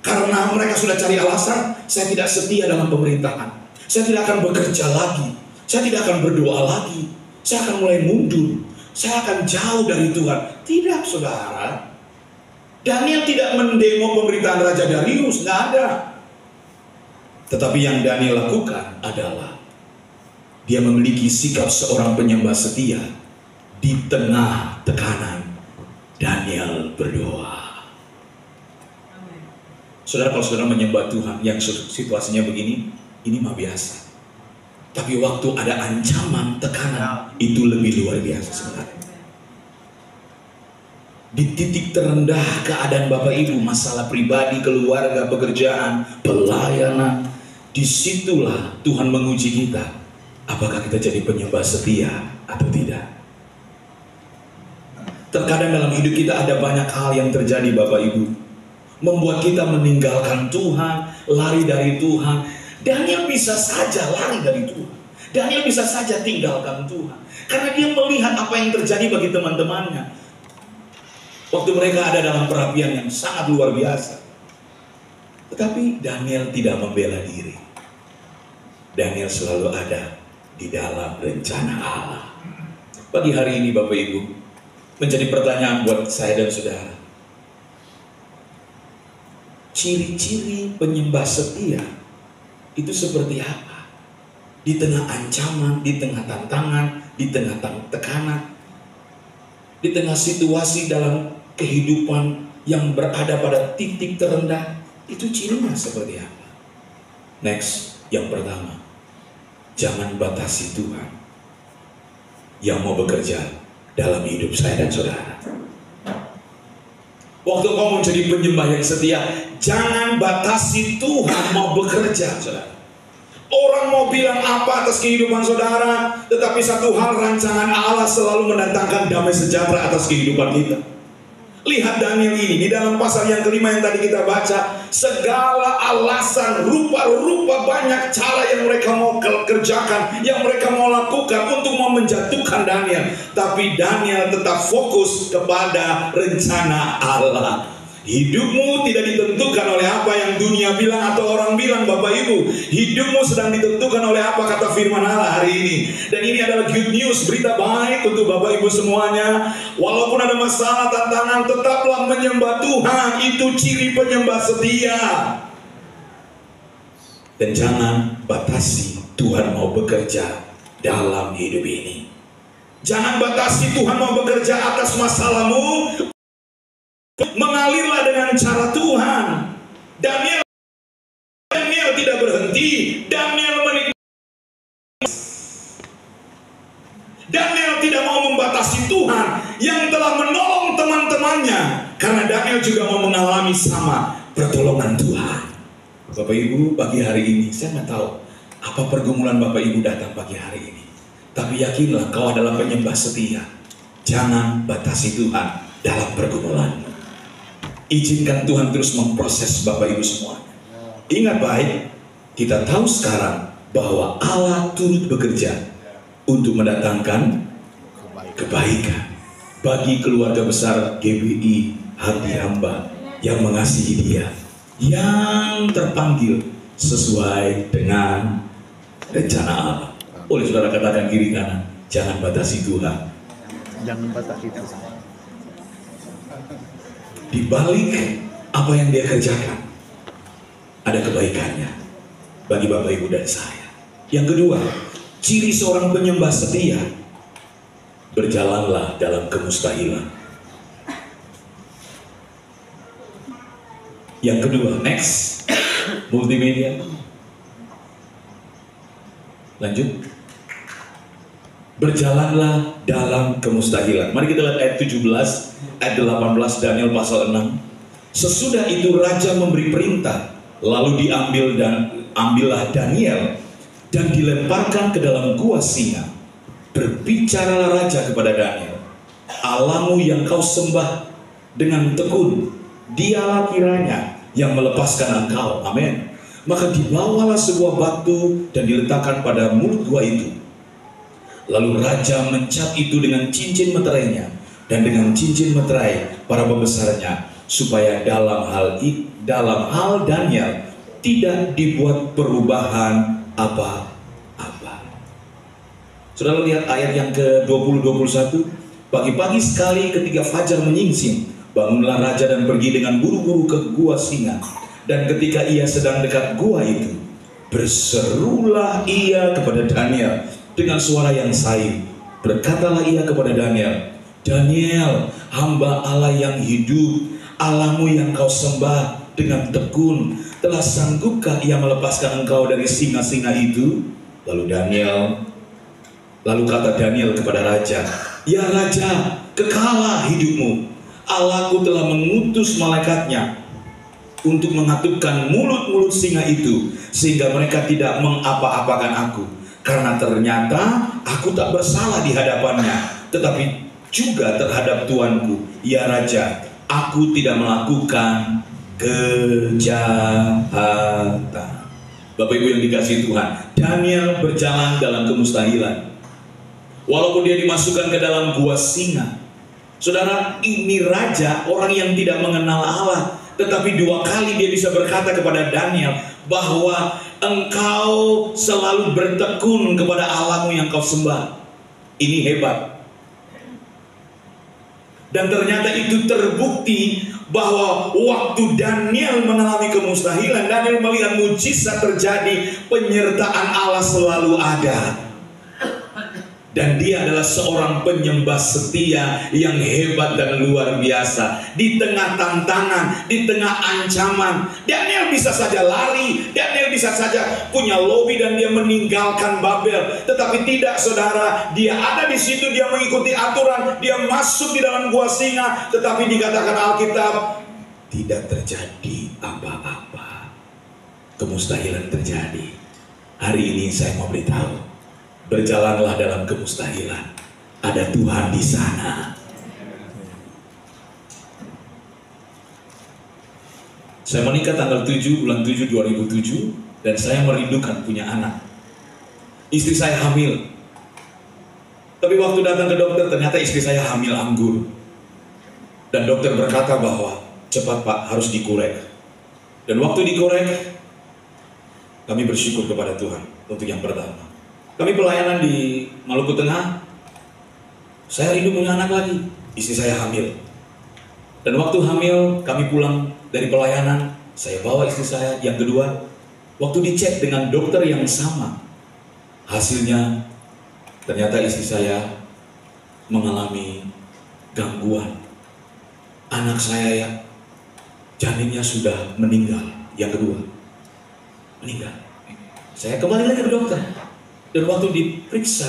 karena mereka sudah cari alasan, saya tidak setia dalam pemerintahan, saya tidak akan bekerja lagi, saya tidak akan berdoa lagi, saya akan mulai mundur, saya akan jauh dari Tuhan. Tidak saudara. Daniel tidak mendemo pemerintahan Raja Darius, nggak ada. Tetapi yang Daniel lakukan adalah dia memiliki sikap seorang penyembah setia. Di tengah tekanan, Daniel berdoa. Saudara, kalau saudara menyembah Tuhan yang situasinya begini, ini mah biasa. Tapi waktu ada ancaman, tekanan, itu lebih luar biasa sebenarnya. Di titik terendah keadaan Bapak Ibu, masalah pribadi, keluarga, pekerjaan, pelayanan, disitulah Tuhan menguji kita. Apakah kita jadi penyembah setia atau tidak? Terkadang dalam hidup kita ada banyak hal yang terjadi Bapak Ibu. membuat kita meninggalkan Tuhan, lari dari Tuhan. Daniel bisa saja lari dari Tuhan. Daniel bisa saja tinggalkan Tuhan. Karena dia melihat apa yang terjadi bagi teman-temannya. Waktu mereka ada dalam perapian yang sangat luar biasa. Tetapi Daniel tidak membela diri. Daniel selalu ada di dalam rencana Allah. Pagi hari ini Bapak Ibu, menjadi pertanyaan buat saya dan saudara. Ciri-ciri penyembah setia itu seperti apa? Di tengah ancaman, di tengah tantangan, di tengah tekanan, di tengah situasi dalam kehidupan yang berada pada titik terendah, itu cirinya seperti apa? Next, yang pertama, jangan batasi Tuhan yang mau bekerja dalam hidup saya dan saudara. Waktu kau menjadi penyembah yang setia, jangan batasi Tuhan mau bekerja, saudara. Orang mau bilang apa atas kehidupan saudara, tetapi satu hal, rancangan Allah selalu mendatangkan damai sejahtera atas kehidupan kita. Lihat Daniel ini di dalam pasal yang kelima yang tadi kita baca, segala alasan, rupa-rupa banyak cara yang mereka mau kerjakan, yang mereka mau lakukan untuk mau menjatuhkan Daniel. Tapi Daniel tetap fokus kepada rencana Allah. Hidupmu tidak ditentukan oleh apa yang dunia bilang atau orang bilang, Bapak Ibu. Hidupmu sedang ditentukan oleh apa kata firman Allah hari ini. Dan ini adalah good news, berita baik untuk Bapak Ibu semuanya. Walaupun ada masalah, tantangan, tetaplah menyembah Tuhan. Itu ciri penyembah setia. Dan jangan batasi Tuhan mau bekerja dalam hidup ini. Jangan batasi Tuhan mau bekerja atas masalahmu. Mengalirlah dengan cara Tuhan. Daniel tidak berhenti. Daniel tidak mau membatasi Tuhan yang telah menolong teman-temannya, karena Daniel juga mau mengalami sama pertolongan Tuhan. Bapak Ibu, pagi hari ini saya nggak tahu apa pergumulan Bapak Ibu datang pagi hari ini, tapi yakinlah kau adalah penyembah setia. Jangan batasi Tuhan dalam pergumulanmu. Izinkan Tuhan terus memproses Bapak Ibu semua. Ingat baik, kita tahu sekarang bahwa Allah turut bekerja untuk mendatangkan kebaikan bagi keluarga besar GBI Hati Hamba yang mengasihi Dia, yang terpanggil sesuai dengan rencana Allah. Boleh saudara katakan kiri kanan, jangan batasi Tuhan. Jangan batasi Tuhan. Di balik apa yang dia kerjakan, ada kebaikannya bagi Bapak Ibu dan saya. Yang kedua, ciri seorang penyembah setia, berjalanlah dalam kemustahilan. Yang kedua, next, multimedia. Lanjut. Berjalanlah dalam kemustahilan. Mari kita lihat ayat 17, ayat 18 Daniel pasal 6. Sesudah itu raja memberi perintah, lalu ambillah Daniel dan dilemparkan ke dalam gua singa. Berbicaralah raja kepada Daniel, Allahmu yang kau sembah dengan tekun, dialah kiranya yang melepaskan engkau. Amin. Maka dibawalah sebuah batu dan diletakkan pada mulut gua itu. Lalu raja mencap itu dengan cincin meterainya dan dengan cincin meterai para pembesarnya, supaya dalam hal Daniel tidak dibuat perubahan apa-apa. Saudara lihat ayat yang ke-20-21. Pagi-pagi sekali ketika fajar menyingsing, bangunlah raja dan pergi dengan buru-buru ke gua singa. Dan ketika ia sedang dekat gua itu, berserulah ia kepada Daniel dengan suara yang sayu. Berkatalah ia kepada Daniel, Daniel, hamba Allah yang hidup, Allahmu yang kau sembah dengan tekun, telah sanggupkah ia melepaskan engkau dari singa-singa itu? Lalu kata Daniel kepada raja, ya raja, kekalah hidupmu. Allahku telah mengutus malaikatnya untuk mengatupkan mulut-mulut singa itu, sehingga mereka tidak mengapa-apakan aku. Karena ternyata aku tak bersalah di hadapannya, tetapi juga terhadap tuanku. Ya raja, aku tidak melakukan kejahatan. Bapak Ibu yang dikasihi Tuhan, Daniel berjalan dalam kemustahilan. Walaupun dia dimasukkan ke dalam gua singa. Saudara, ini raja, orang yang tidak mengenal Allah. Tetapi 2 kali dia bisa berkata kepada Daniel bahwa engkau selalu bertekun kepada Allahmu yang kau sembah. Ini hebat. Dan ternyata itu terbukti bahwa waktu Daniel mengalami kemustahilan, Daniel melihat mujizat terjadi, penyertaan Allah selalu ada. Dan dia adalah seorang penyembah setia yang hebat dan luar biasa. Di tengah tantangan, di tengah ancaman, Daniel bisa saja lari, Daniel bisa saja punya lobi dan dia meninggalkan Babel. Tetapi tidak, saudara, dia ada di situ, dia mengikuti aturan, dia masuk di dalam gua singa. Tetapi dikatakan Alkitab, tidak terjadi apa-apa. Kemustahilan terjadi. Hari ini saya mau beritahu, berjalanlah dalam kemustahilan. Ada Tuhan di sana. Saya menikah tanggal 7 bulan 7 2007 dan saya merindukan punya anak. Istri saya hamil. Tapi waktu datang ke dokter ternyata istri saya hamil anggur. Dan dokter berkata bahwa cepat Pak, harus dikorek. Dan waktu dikorek, kami bersyukur kepada Tuhan untuk yang pertama. Kami pelayanan di Maluku Tengah. Saya rindu punya anak lagi. Istri saya hamil. Dan waktu hamil kami pulang dari pelayanan, saya bawa istri saya yang kedua. Waktu dicek dengan dokter yang sama, hasilnya ternyata istri saya mengalami gangguan. Anak saya ya, janinnya sudah meninggal. Yang kedua meninggal. Saya kembali lagi ke dokter. Dan waktu diperiksa,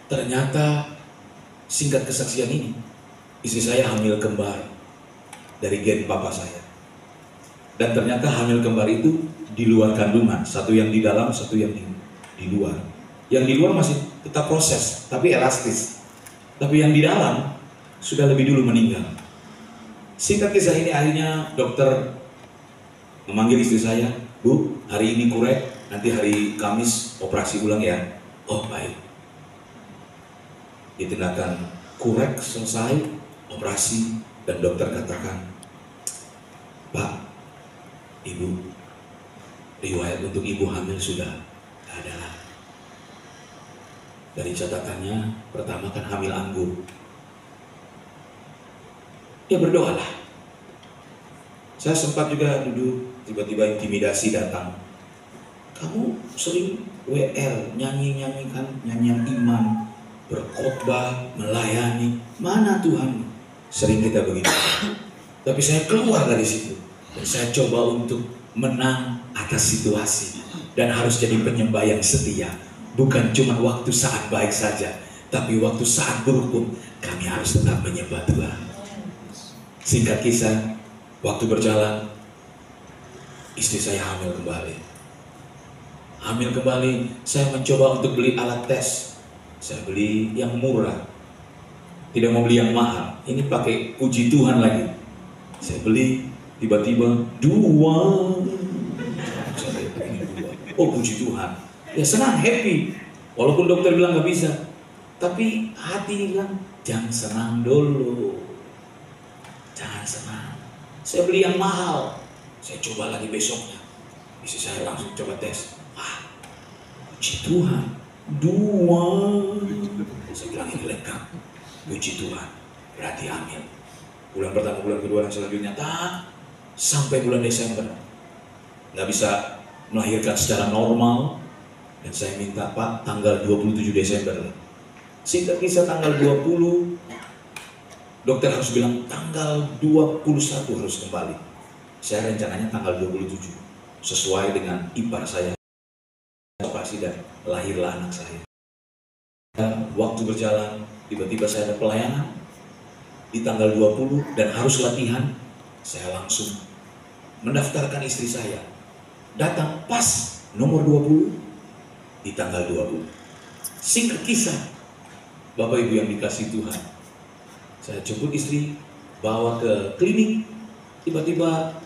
ternyata singkat kesaksian ini, istri saya hamil kembar dari gen papa saya. Dan ternyata hamil kembar itu di luar kandungan, satu yang di dalam, satu yang di luar. Yang di luar masih tetap proses, tapi elastis. Tapi yang di dalam sudah lebih dulu meninggal. Singkat kisah ini, akhirnya dokter memanggil istri saya, Bu, hari ini korek, nanti hari Kamis operasi ulang ya. Oh baik. Ditindakan korek, selesai operasi, dan dokter katakan, Pak, Ibu, riwayat untuk Ibu hamil sudah ada. Dari catatannya, pertama kan hamil anggur. Ya berdoalah. Saya sempat juga duduk, tiba-tiba intimidasi datang. Kamu sering WL, nyanyi-nyanyikan nyanyian iman, berkhotbah, melayani. Mana Tuhan? Sering kita begitu. Tapi saya keluar dari situ. Dan saya coba untuk menang atas situasi. Dan harus jadi penyembah yang setia. Bukan cuma waktu saat baik saja, tapi waktu saat buruk pun kami harus tetap menyembah Tuhan. Singkat kisah, waktu berjalan, istri saya hamil kembali. Hamil kembali, saya mencoba untuk beli alat tes. Saya beli yang murah, tidak mau beli yang mahal. Ini pakai puji Tuhan lagi. Saya beli, tiba-tiba dua. Oh puji Tuhan, ya senang, happy. Walaupun dokter bilang gak bisa, tapi hati bilang jangan senang dulu, jangan senang. Saya beli yang mahal, saya coba lagi besoknya. Istri saya langsung coba tes. Wah, puji Tuhan, dua. Saya bilang ini lengkap, puji Tuhan, berarti hamil. Bulan pertama, bulan kedua, dan selanjutnya tak sampai bulan Desember nggak bisa melahirkan secara normal. Dan saya minta Pak tanggal 27 Desember. Singkat kisah tanggal 20, dokter harus bilang tanggal 21 harus kembali. Saya rencananya tanggal 27 sesuai dengan ipar saya. Operasi dan lahirlah anak saya. Dan waktu berjalan, tiba-tiba saya ada pelayanan di tanggal 20 dan harus latihan. Saya langsung mendaftarkan istri saya. Datang pas nomor 20 di tanggal 20. Singkat kisah, Bapak Ibu yang dikasih Tuhan, saya jemput istri, bawa ke klinik. Tiba-tiba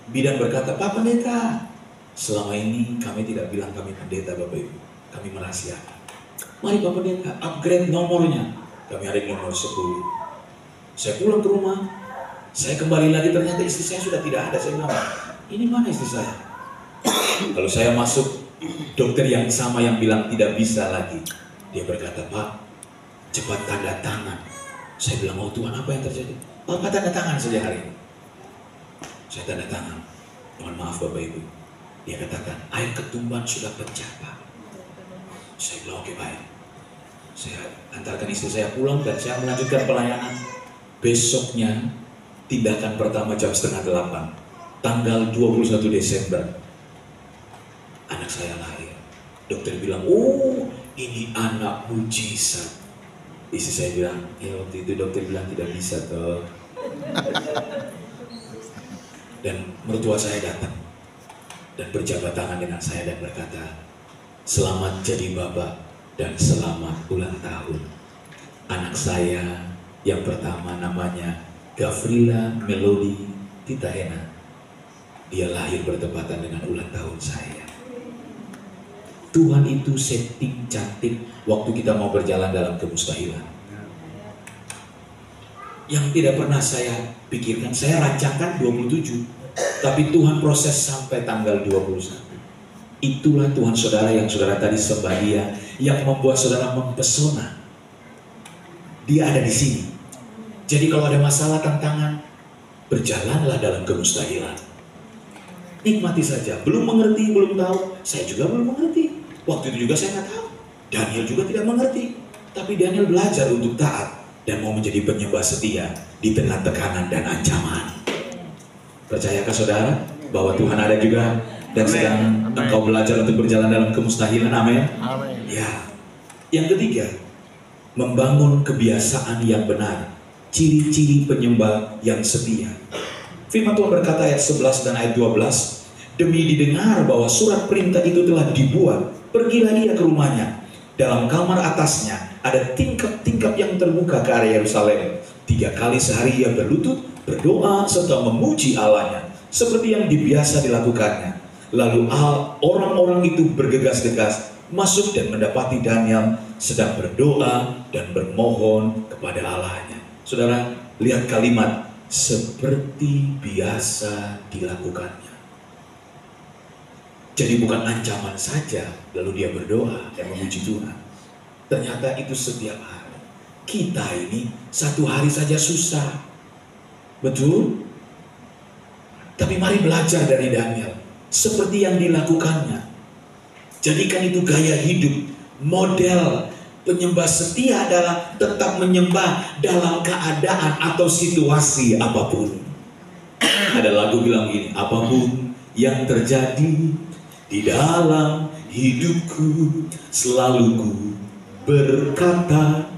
Bidan berkata, Pak Pendeta, selama ini kami tidak bilang kami pendeta Bapak Ibu. Kami merahasiakan. Mari Pak Pendeta, upgrade nomornya. Kami ada nomor 10. Saya pulang ke rumah. Saya kembali lagi, ternyata istri saya sudah tidak ada. Saya bilang, ini mana istri saya? Kalau saya masuk, dokter yang sama yang bilang tidak bisa lagi. Dia berkata, Pak, cepat tanda tangan. Saya bilang, oh Tuhan, apa yang terjadi? Bapak tanda tangan saja hari ini. Saya tanda tangan. Mohon maaf Bapak Ibu. Dia katakan, air ketumban sudah pecah Pak. Saya bilang, oke baik. Saya antarkan istri saya pulang dan saya melanjutkan pelayanan. Besoknya, tindakan pertama jam 7:30. Tanggal 21 Desember. Anak saya lahir. Dokter bilang, oh ini anak mujizat. Istri saya bilang, ya waktu itu dokter bilang tidak bisa toh. Dan mertua saya datang dan berjabat tangan dengan saya dan berkata, selamat jadi bapak dan selamat ulang tahun. Anak saya yang pertama namanya Gavrila Melody Titahena. Dia lahir bertepatan dengan ulang tahun saya. Tuhan itu setting cantik waktu kita mau berjalan dalam kemustahilan. Yang tidak pernah saya pikirkan, saya rancangkan 27, tapi Tuhan proses sampai tanggal 21. Itulah Tuhan saudara yang saudara tadi sembah Dia, yang membuat saudara mempesona. Dia ada di sini. Jadi kalau ada masalah, tantangan, berjalanlah dalam kemustahilan. Nikmati saja. Belum mengerti, belum tahu. Saya juga belum mengerti. Waktu itu juga saya nggak tahu. Daniel juga tidak mengerti. Tapi Daniel belajar untuk taat dan mau menjadi penyembah setia di tengah tekanan dan ancaman. Percayakah saudara bahwa Tuhan ada juga dan sedang engkau belajar untuk berjalan dalam kemustahilan? Amin. Ya. Yang ketiga, membangun kebiasaan yang benar. Ciri-ciri penyembah yang setia. Firman Tuhan berkata ayat 11 dan ayat 12, demi didengar bahwa surat perintah itu telah dibuat, pergilah ia ke rumahnya. Dalam kamar atasnya ada tingkap-tingkap yang terbuka ke arah Yerusalem. 3 kali sehari ia berlutut, berdoa, serta memuji Allahnya, seperti yang biasa dilakukannya. Lalu orang-orang itu bergegas-gegas masuk dan mendapati Daniel sedang berdoa dan bermohon kepada Allahnya. Saudara, lihat kalimat, seperti biasa dilakukannya. Jadi bukan ancaman saja, lalu dia berdoa dan memuji Tuhan. Ternyata itu setiap hari. Kita ini satu hari saja susah. Betul? Tapi mari belajar dari Daniel. Seperti yang dilakukannya. Jadikan itu gaya hidup. Model penyembah setia adalah tetap menyembah dalam keadaan atau situasi apapun. Ada lagu bilang gini, apapun yang terjadi di dalam hidupku, selalu ku berkata,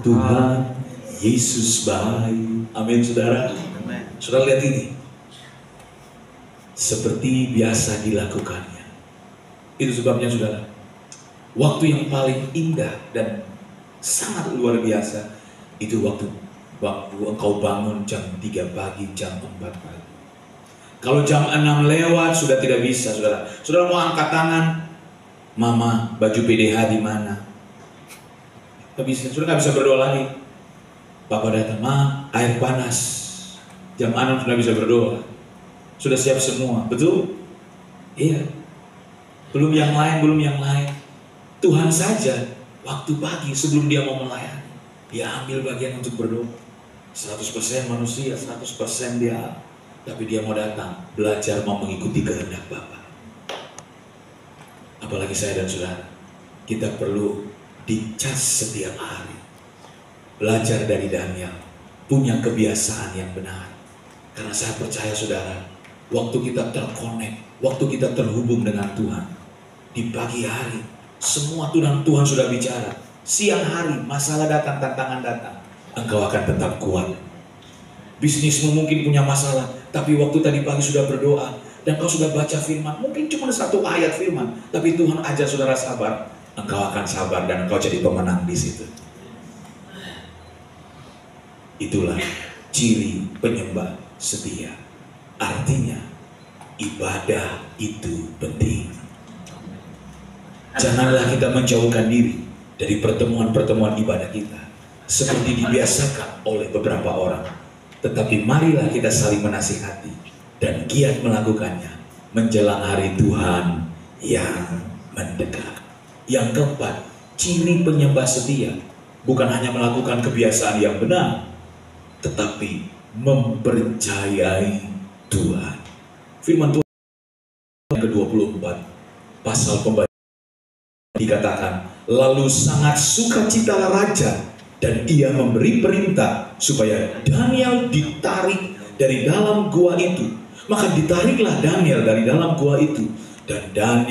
Tuhan Yesus baik. Amin saudara. Saudara lihat ini. Seperti biasa dilakukannya. Itu sebabnya saudara, waktu yang paling indah dan sangat luar biasa itu waktu engkau bangun jam 3 pagi, jam 4 pagi. Kalau jam 6 lewat sudah tidak bisa saudara. Saudara mau angkat tangan, mama baju PDH di mana? Gak bisa, sudah gak bisa berdoa lagi. Bapak datang, ma air panas. Jam 6 sudah bisa berdoa. Sudah siap semua, betul? Iya. Belum yang lain. Tuhan saja waktu pagi sebelum dia mau melayani, dia ambil bagian untuk berdoa. 100% manusia, 100% dia. Tapi dia mau datang, belajar mau mengikuti kehendak Bapa. Apalagi saya dan saudara, kita perlu dicas setiap hari. Belajar dari Daniel, punya kebiasaan yang benar. Karena saya percaya saudara, waktu kita terkonek, waktu kita terhubung dengan Tuhan, di pagi hari, semua Tuhan sudah bicara. Siang hari, masalah datang, tantangan datang, engkau akan tetap kuat. Bisnismu mungkin punya masalah, tapi waktu tadi pagi sudah berdoa, dan kau sudah baca firman, mungkin cuma 1 ayat firman, tapi Tuhan ajar saudara sabar, engkau akan sabar dan engkau jadi pemenang di situ. Itulah ciri penyembah setia. Artinya ibadah itu penting. Janganlah kita menjauhkan diri dari pertemuan-pertemuan ibadah kita seperti dibiasakan oleh beberapa orang. Tetapi marilah kita saling menasihati dan giat melakukannya menjelang hari Tuhan yang mendekat. Yang keempat, ciri penyembah setia bukan hanya melakukan kebiasaan yang benar, tetapi mempercayai Tuhan. Firman Tuhan yang ke-24 pasal pembacaan dikatakan, lalu sangat sukacitalah raja dan ia memberi perintah supaya Daniel ditarik dari dalam gua itu. Maka ditariklah Daniel dari dalam gua itu, dan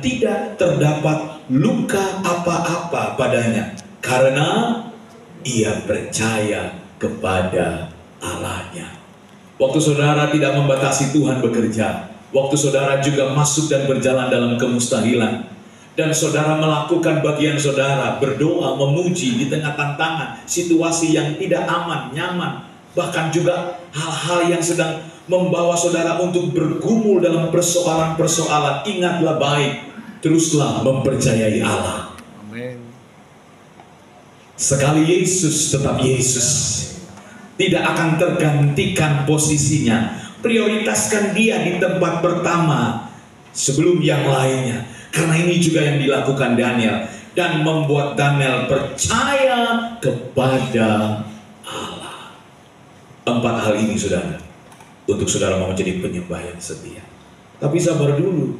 tidak terdapat luka apa-apa padanya karena ia percaya kepada Allahnya. Waktu saudara tidak membatasi Tuhan bekerja, waktu saudara juga masuk dan berjalan dalam kemustahilan, dan saudara melakukan bagian saudara, berdoa, memuji di tengah tantangan, situasi yang tidak aman, nyaman, bahkan juga hal-hal yang sedang membawa saudara untuk bergumul dalam persoalan-persoalan, ingatlah baik, teruslah mempercayai Allah. Amin. Sekali Yesus tetap Yesus, tidak akan tergantikan posisinya. Prioritaskan dia di tempat pertama sebelum yang lainnya. Karena ini juga yang dilakukan Daniel, dan membuat Daniel percaya kepada Allah. 4 hal ini saudara, untuk saudara mau menjadi penyembah yang setia. Tapi sabar dulu,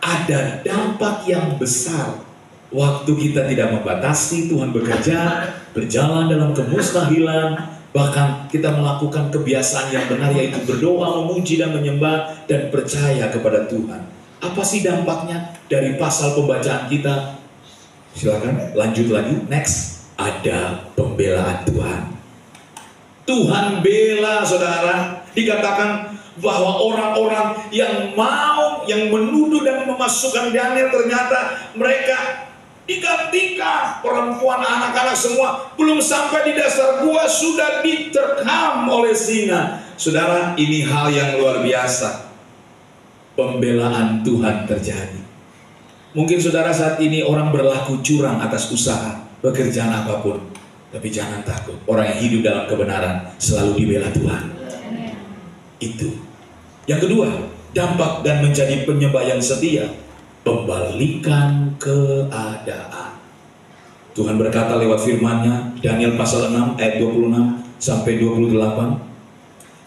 ada dampak yang besar waktu kita tidak membatasi Tuhan bekerja, berjalan dalam kemustahilan, bahkan kita melakukan kebiasaan yang benar, yaitu berdoa, memuji dan menyembah dan percaya kepada Tuhan. Apa sih dampaknya dari pasal pembacaan kita? Silakan lanjut lagi, next. Ada pembelaan Tuhan. Tuhan bela saudara. Dikatakan bahwa orang-orang yang menuduh dan memasukkan Daniel, ternyata mereka digantikan. Perempuan, anak-anak semua belum sampai di dasar gua sudah diterkam oleh singa. Saudara, ini hal yang luar biasa. Pembelaan Tuhan terjadi. Mungkin saudara saat ini orang berlaku curang atas usaha, pekerjaan apapun, tapi jangan takut. Orang yang hidup dalam kebenaran selalu dibela Tuhan. Itu. Yang kedua, dampak dan menjadi penyembah yang setia, pembalikan keadaan. Tuhan berkata lewat firman-Nya, Daniel pasal 6 ayat 26 sampai 28.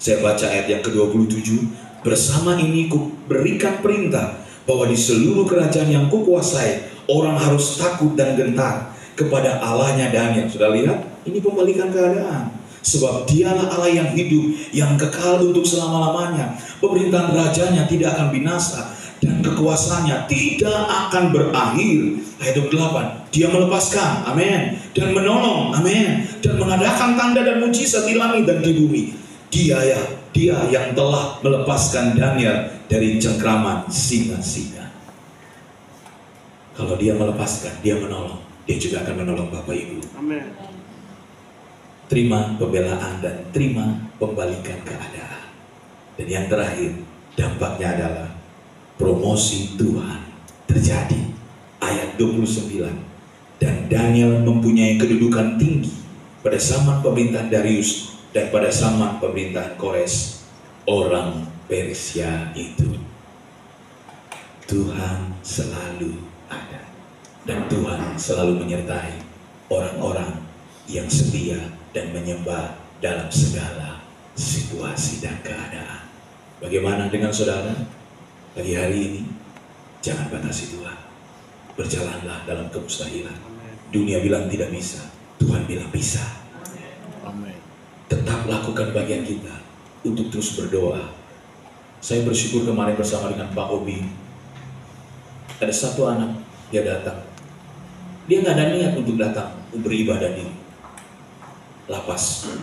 Saya baca ayat yang ke-27. Bersama ini kuberikan perintah bahwa di seluruh kerajaan yang kukuasai, orang harus takut dan gentar kepada Allahnya Daniel. Sudah lihat? Ini pembalikan keadaan. Sebab dialah Allah yang hidup, yang kekal untuk selama-lamanya. Pemerintahan rajanya tidak akan binasa, dan kekuasaannya tidak akan berakhir. Ayat 28. Dia melepaskan, amin, dan menolong, amin, dan mengadakan tanda dan mujizat di langit dan di bumi. Dia yang telah melepaskan Daniel dari cengkraman singa-singa. Kalau dia melepaskan, dia menolong, dia juga akan menolong Bapak Ibu. Amin. Terima pembelaan dan terima pembalikan keadaan. Dan yang terakhir, dampaknya adalah promosi Tuhan terjadi. Ayat 29. Dan Daniel mempunyai kedudukan tinggi pada zaman pemerintahan Darius dan pada zaman pemerintahan Kores, orang Persia itu. Tuhan selalu ada, dan Tuhan selalu menyertai orang-orang yang setia dan menyembah dalam segala situasi dan keadaan. Bagaimana dengan saudara? Pagi hari ini, jangan batasi Tuhan. Berjalanlah dalam kemustahilan. Dunia bilang tidak bisa, Tuhan bilang bisa. Amin. Tetap lakukan bagian kita untuk terus berdoa. Saya bersyukur kemarin bersama dengan Pak Obi, ada satu anak, dia datang. Dia nggak ada niat untuk datang untuk beribadah di lapas.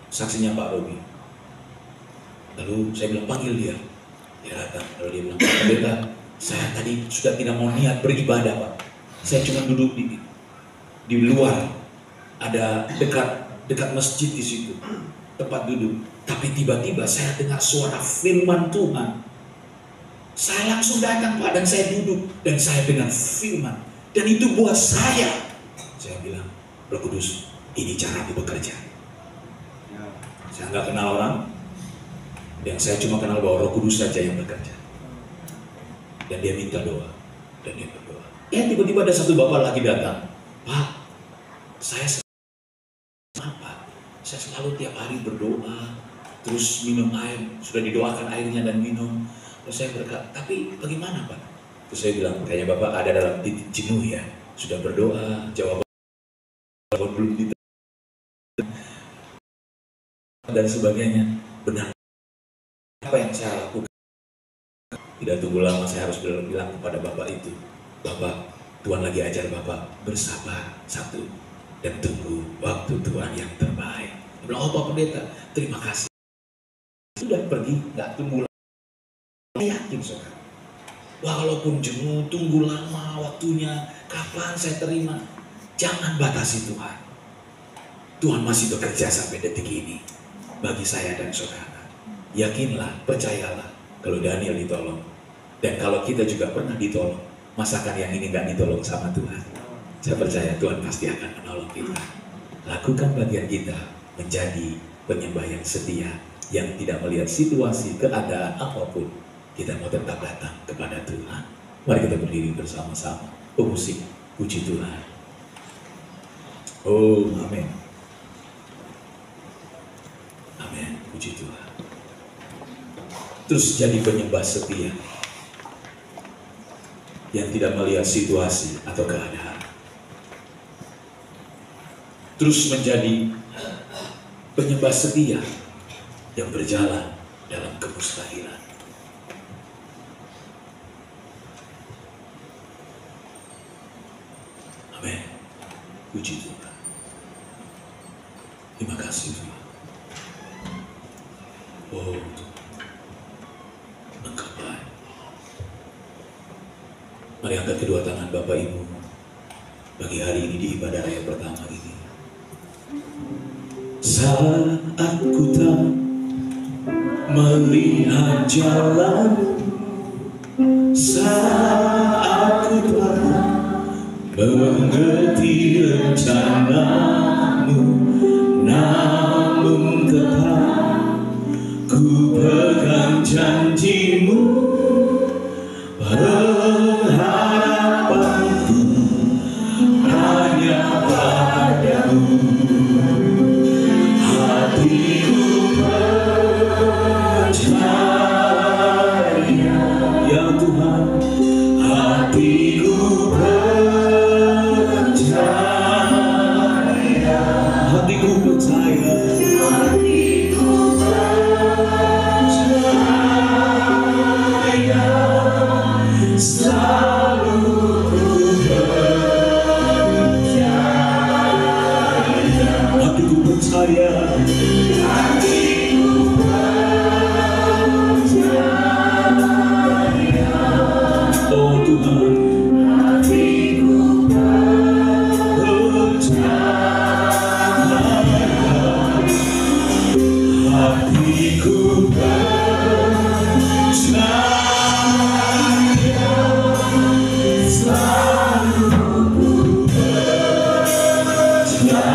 Saksinya Pak Obi. Lalu saya bilang, panggil dia. Dia datang. Lalu dia bilang, Pak Pendeta, saya tadi sudah tidak mau niat beribadah, Pak. Saya cuma duduk di luar. Ada dekat masjid di situ, tempat duduk. Tapi tiba-tiba saya dengar suara firman Tuhan. Saya langsung datang Pak, dan saya duduk dan saya dengar firman. Dan itu buat saya. Saya bilang, Roh Kudus, ini cara aku bekerja. Saya nggak kenal orang, dan saya cuma kenal bahwa Roh Kudus saja yang bekerja. Dan dia minta doa, dan dia berdoa. Ya tiba-tiba ada satu bapak lagi datang. Pak, saya apa? Saya selalu tiap hari berdoa, terus minum air, sudah didoakan airnya dan minum. Terus saya berkata, tapi bagaimana Pak? Terus saya bilang, kayaknya Bapak ada dalam titik jenuh ya. Sudah berdoa, jawaban belum diterima dan sebagainya. Benar. Apa yang saya lakukan? Tidak tunggu lama, saya harus bilang kepada Bapak itu, Bapak, Tuhan lagi ajar Bapak bersabar satu dan tunggu waktu Tuhan yang terbaik. Dia bilang, oh Pak Pendeta, terima kasih. Sudah pergi, nggak tunggu lama. Saya yakin saudara, walaupun jenuh, tunggu lama waktunya, kapan saya terima, jangan batasi Tuhan. Tuhan masih bekerja sampai detik ini bagi saya dan saudara. Yakinlah, percayalah, kalau Daniel ditolong, dan kalau kita juga pernah ditolong, masakan yang ini nggak ditolong sama Tuhan. Saya percaya Tuhan pasti akan menolong kita. Lakukan bagian kita menjadi penyembah yang setia, yang tidak melihat situasi, keadaan apapun. Kita mau tetap datang kepada Tuhan. Mari kita berdiri bersama-sama. Musik, puji Tuhan. Oh, amin. Amin, puji Tuhan. Terus jadi penyembah setia yang tidak melihat situasi atau keadaan. Terus menjadi penyembah setia yang berjalan dalam kemustahilan. Amin. Puji Tuhan. Terima kasih Tuhan. Oh Tuhan, Engkau baik. Mari angkat kedua tangan Bapak Ibu bagi hari ini di ibadah raya pertama ini. Saat ku tak melihat jalan, saat ku tak mengerti rencanamu, namun tetap ku pegang janjimu, pengharapanku hanya padamu. Hatiku percaya, ya Tuhan, hatiku hatiku percaya, hatiku percaya, selalu percaya, hatiku percaya, hatiku percaya, oh Tuhan, hatiku percaya. Hatiku percaya, selalu percaya.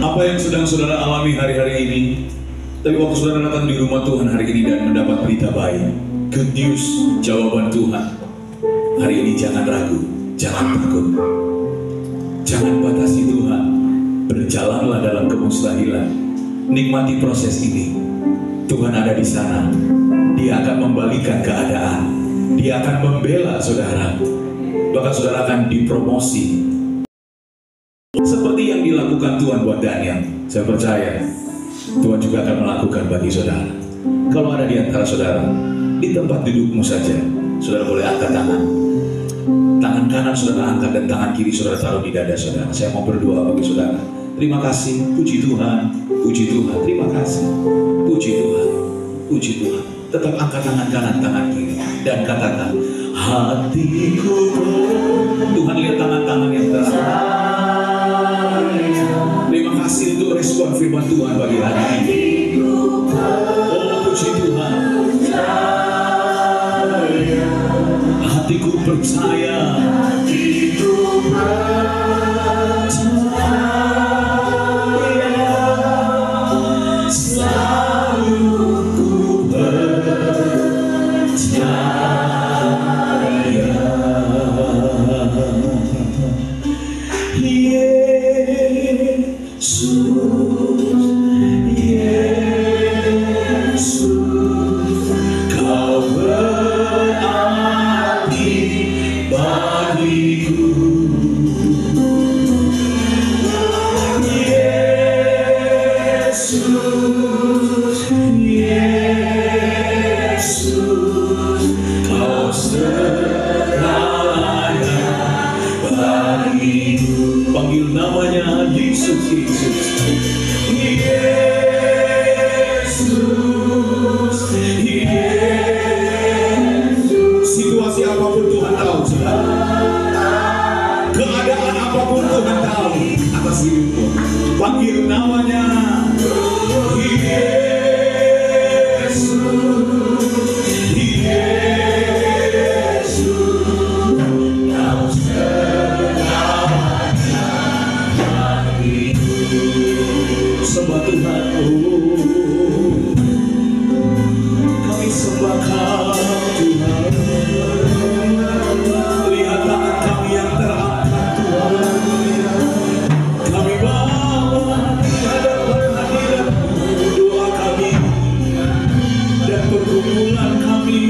Apa yang sedang saudara alami hari-hari ini, tapi waktu saudara datang di rumah Tuhan hari ini dan mendapat berita baik, good news, jawaban Tuhan, hari ini jangan ragu, jangan takut, jangan batasi Tuhan. Berjalanlah dalam kemustahilan. Nikmati proses ini. Tuhan ada di sana. Dia akan membalikan keadaan. Dia akan membela saudara. Bahkan saudara akan dipromosi. Seperti yang dilakukan Tuhan buat Daniel. Saya percaya Tuhan juga akan melakukan bagi saudara. Kalau ada di antara saudara, di tempat dudukmu saja, saudara boleh angkat tangan. Tangan kanan saudara angkat dan tangan kiri saudara taruh di dada saudara. Saya mau berdoa bagi saudara. Terima kasih, puji Tuhan, puji Tuhan, terima kasih, puji Tuhan, puji Tuhan. Tetap angkat tangan kanan, tangan kiri, dan katakan, hatiku. Tuhan lihat tangan-tangan yang terang. Terima kasih. kasih untuk respon firman Tuhan pagi hari ini. Oh, puji Tuhan. Hatiku percaya. Panggil namanya Yesus, Yesus. Yesus, Yesus. Situasi apapun Tuhan tahu, keadaan apapun Tuhan tahu atas dirimu. Panggil namanya Yesus, Yesus. Sembah Tuhan, oh, kami sembah Kau Tuhan. Lihat tangan kami yang terangkat Tuhan. Kami bawa di hadapan hadirat-Mu doa kami dan pergumulan kami.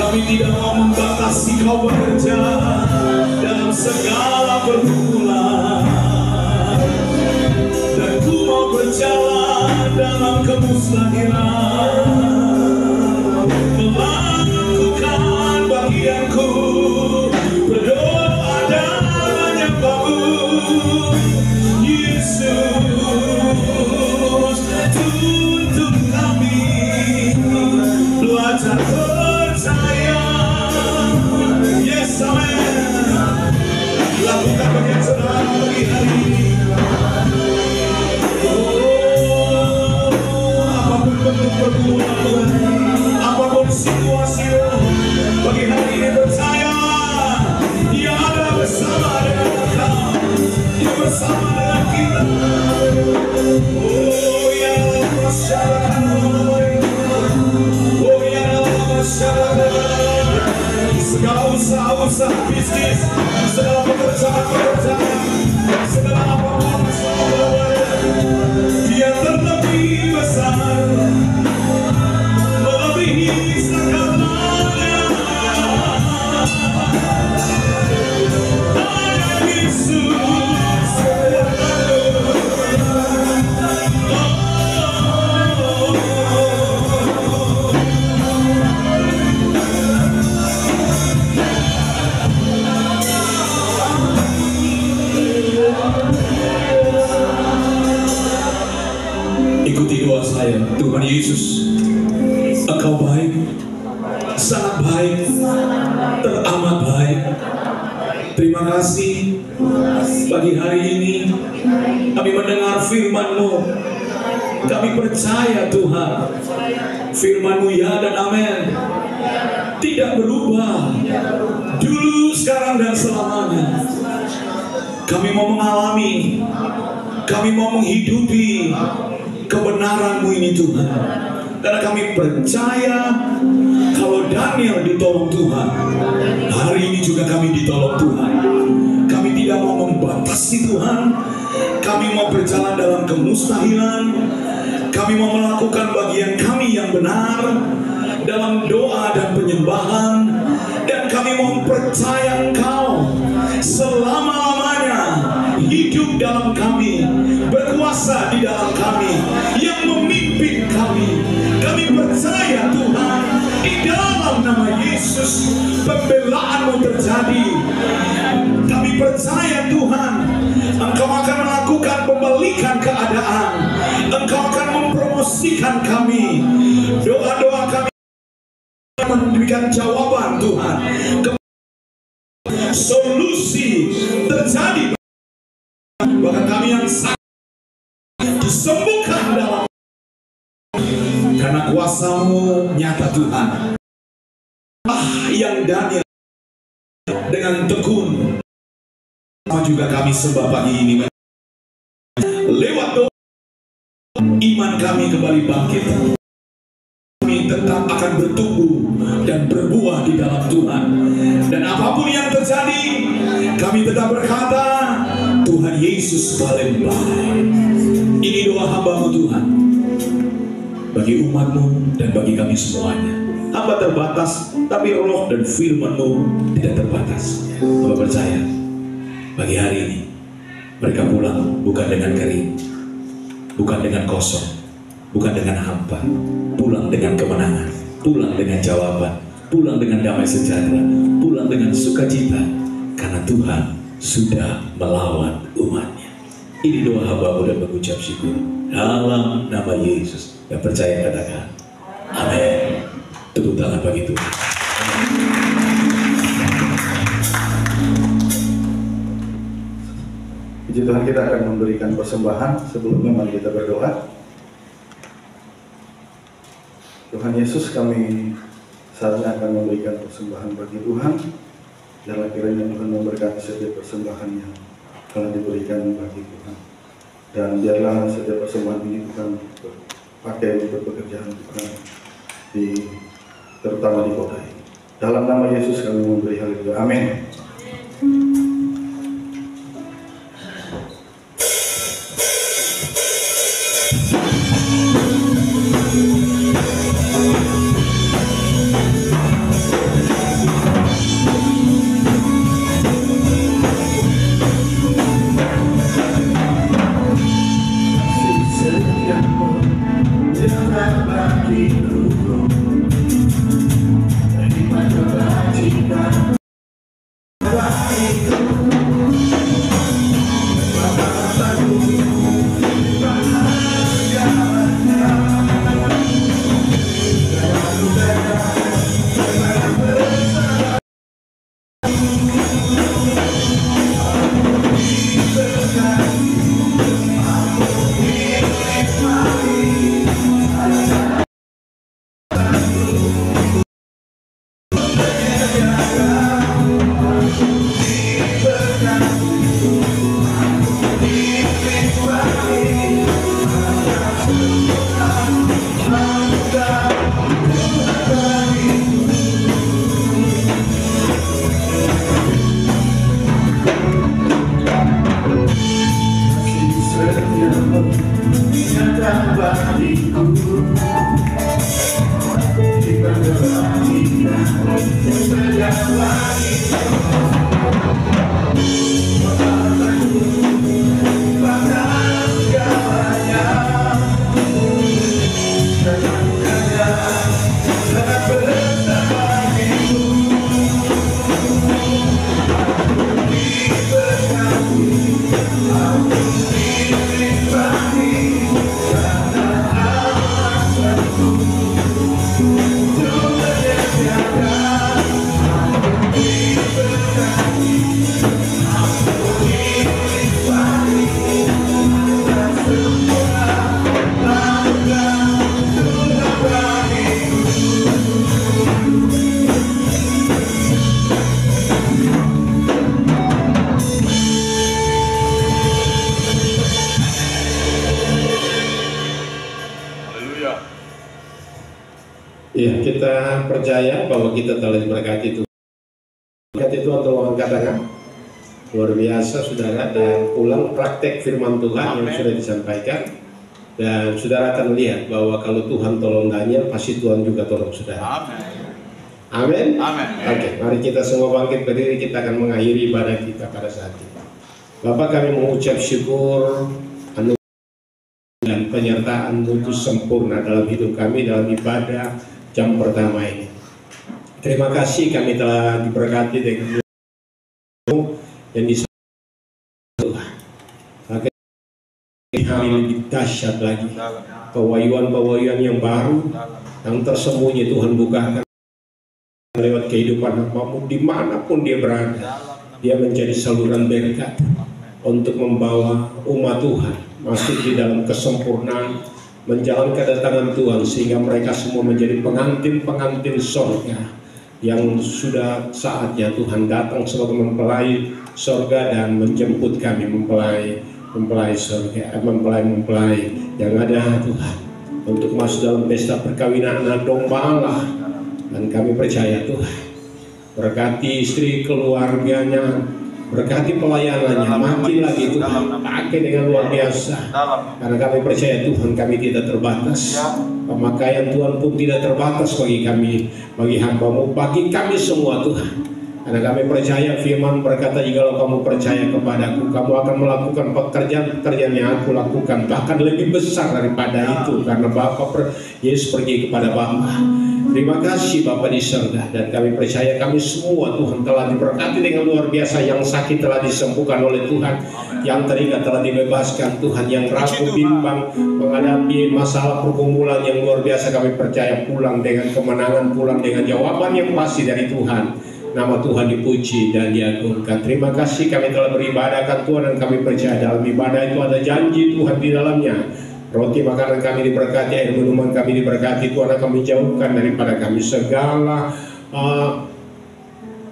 Kami tidak mau membatasi Kau bekerja dalam segala pergumulan. Ku mau berjalan dalam kemustahilan, melakukan bagianku, berdoa dan menyembah-Mu, Yesus. Tuntun kami belajar percaya. Yes, amen. Lakukan bagian saudara pagi hari ini. Bentuk pergumulan Tuhan, apapun situasi pagi hari ini percaya Dia ada bersama dengan Engkau, Dia bersama dengan kita. Oh ya masyarakat, oh ya masyarakat, segala usaha-usaha bisnis, segala pekerjaan-pekerjaan, segala apapun masalah, Dia terlebih besar, melebihi segalanya. Hanya Yesus. Ikuti doa saya. Tuhan Yesus, Engkau baik, sangat baik, teramat baik. Terima kasih pagi hari ini kami mendengar firman-Mu. Kami percaya Tuhan, firman-Mu ya dan amin, tidak berubah, dulu, sekarang, dan selamanya. Kami mau mengalami, kami mau menghidupi kebenaran-Mu ini Tuhan. Karena kami percaya kalau Daniel ditolong Tuhan, hari ini juga kami ditolong Tuhan. Kami tidak mau membatasi Tuhan. Kami mau berjalan dalam kemustahilan. Kami mau melakukan bagian kami yang benar dalam doa dan penyembahan. Dan kami mau percaya Engkau selama-lamanya hidup dalam kami, berkuasa di dalam kami, yang memimpin kami. Kami percaya Tuhan, di dalam nama Yesus pembelaan-Mu terjadi. Kami percaya Tuhan, Engkau akan melakukan pembalikan keadaan. Engkau akan mempromosikan kami. Doa-doa kami memberikan jawaban Tuhan. Solusi terjadi yang sakit disembuhkan dalam, karena kuasa-Mu nyata Tuhan. Yang Daniel dengan tekun juga kami sembah pagi ini, lewat doa iman kami kembali bangkit. Kami tetap akan bertumbuh dan berbuah di dalam Tuhan, dan apapun yang terjadi kami tetap berkata Tuhan Yesus paling baik. Ini doa hamba-Mu Tuhan, bagi umat-Mu dan bagi kami semuanya. Hamba terbatas, tapi roh dan firman-Mu tidak terbatas. Hamba percaya pagi hari ini mereka pulang bukan dengan kering, bukan dengan kosong, bukan dengan hampa, pulang dengan kemenangan, pulang dengan jawaban, pulang dengan damai sejahtera, pulang dengan sukacita, karena Tuhan sudah melawan umat-Nya. Ini doa hamba-Mu dan mengucap syukur dalam nama Yesus. Yang percaya katakan amin. Tepuk tangan bagi Tuhan. Puji Tuhan, kita akan memberikan persembahan. Sebelumnya mari kita berdoa. Tuhan Yesus, kami saat ini akan memberikan persembahan bagi Tuhan. Dan kiranya Tuhan memberkati setiap persembahan yang telah diberikan bagi Tuhan. Dan biarlah setiap persembahan ini Tuhan pakai untuk pekerjaan Tuhan, terutama di kota ini. Dalam nama Yesus kami memberi haleluya. Amin. Ya, kita percaya bahwa kita telah diberkati Tuhan. Berkati Tuhan, tolong angkat tangan. Luar biasa saudara, dan ulang praktek firman Tuhan yang sudah disampaikan. Dan saudara akan lihat bahwa kalau Tuhan tolong Daniel, pasti Tuhan juga tolong saudara. Amin. Amin. Oke, mari kita semua bangkit berdiri, kita akan mengakhiri ibadah kita pada saat ini. Bapak, kami mengucap syukur dan penyertaan-Mu itu sempurna dalam hidup kami, dalam ibadah jam pertama ini. Terima kasih kami telah diberkati dengan yang Tuhan. Maka kami lebih dahsyat lagi, pewahyuan-pewahyuan yang baru yang tersembunyi Tuhan bukakan lewat kehidupan hamba-Mu dimanapun dia berada. Dia menjadi saluran berkat untuk membawa umat Tuhan masuk di dalam kesempurnaan, menjalankan kedatangan Tuhan, sehingga mereka semua menjadi pengantin-pengantin sorga yang sudah saatnya Tuhan datang sebagai mempelai sorga dan menjemput kami mempelai sorga, mempelai yang ada Tuhan, untuk masuk dalam pesta perkawinan anak domba Allah. Dan kami percaya Tuhan, berkati istri keluarganya, berkati pelayanannya, makin lagi Tuhan, pakai dengan luar biasa. Karena kami percaya Tuhan, kami tidak terbatas, pemakaian Tuhan pun tidak terbatas bagi kami, bagi hamba-Mu, bagi kami semua Tuhan. Karena kami percaya firman berkata, jikalau kamu percaya kepadaku, kamu akan melakukan pekerjaan-pekerjaan yang aku lakukan, bahkan lebih besar daripada itu, karena Bapa Yesus pergi kepada Bapa. Terima kasih Bapa di surga, dan kami percaya kami semua Tuhan telah diberkati dengan luar biasa, yang sakit telah disembuhkan oleh Tuhan, yang terikat telah dibebaskan Tuhan, yang rapuh bimbang menghadapi masalah pergumulan yang luar biasa, kami percaya pulang dengan kemenangan, pulang dengan jawaban yang pasti dari Tuhan. Nama Tuhan dipuji dan diagungkan. Terima kasih kami telah beribadahkan Tuhan, dan kami percaya dalam ibadah itu ada janji Tuhan di dalamnya. Roti makanan kami diberkati, air minuman kami diberkati. Tuhan akan menjauhkan daripada kami segala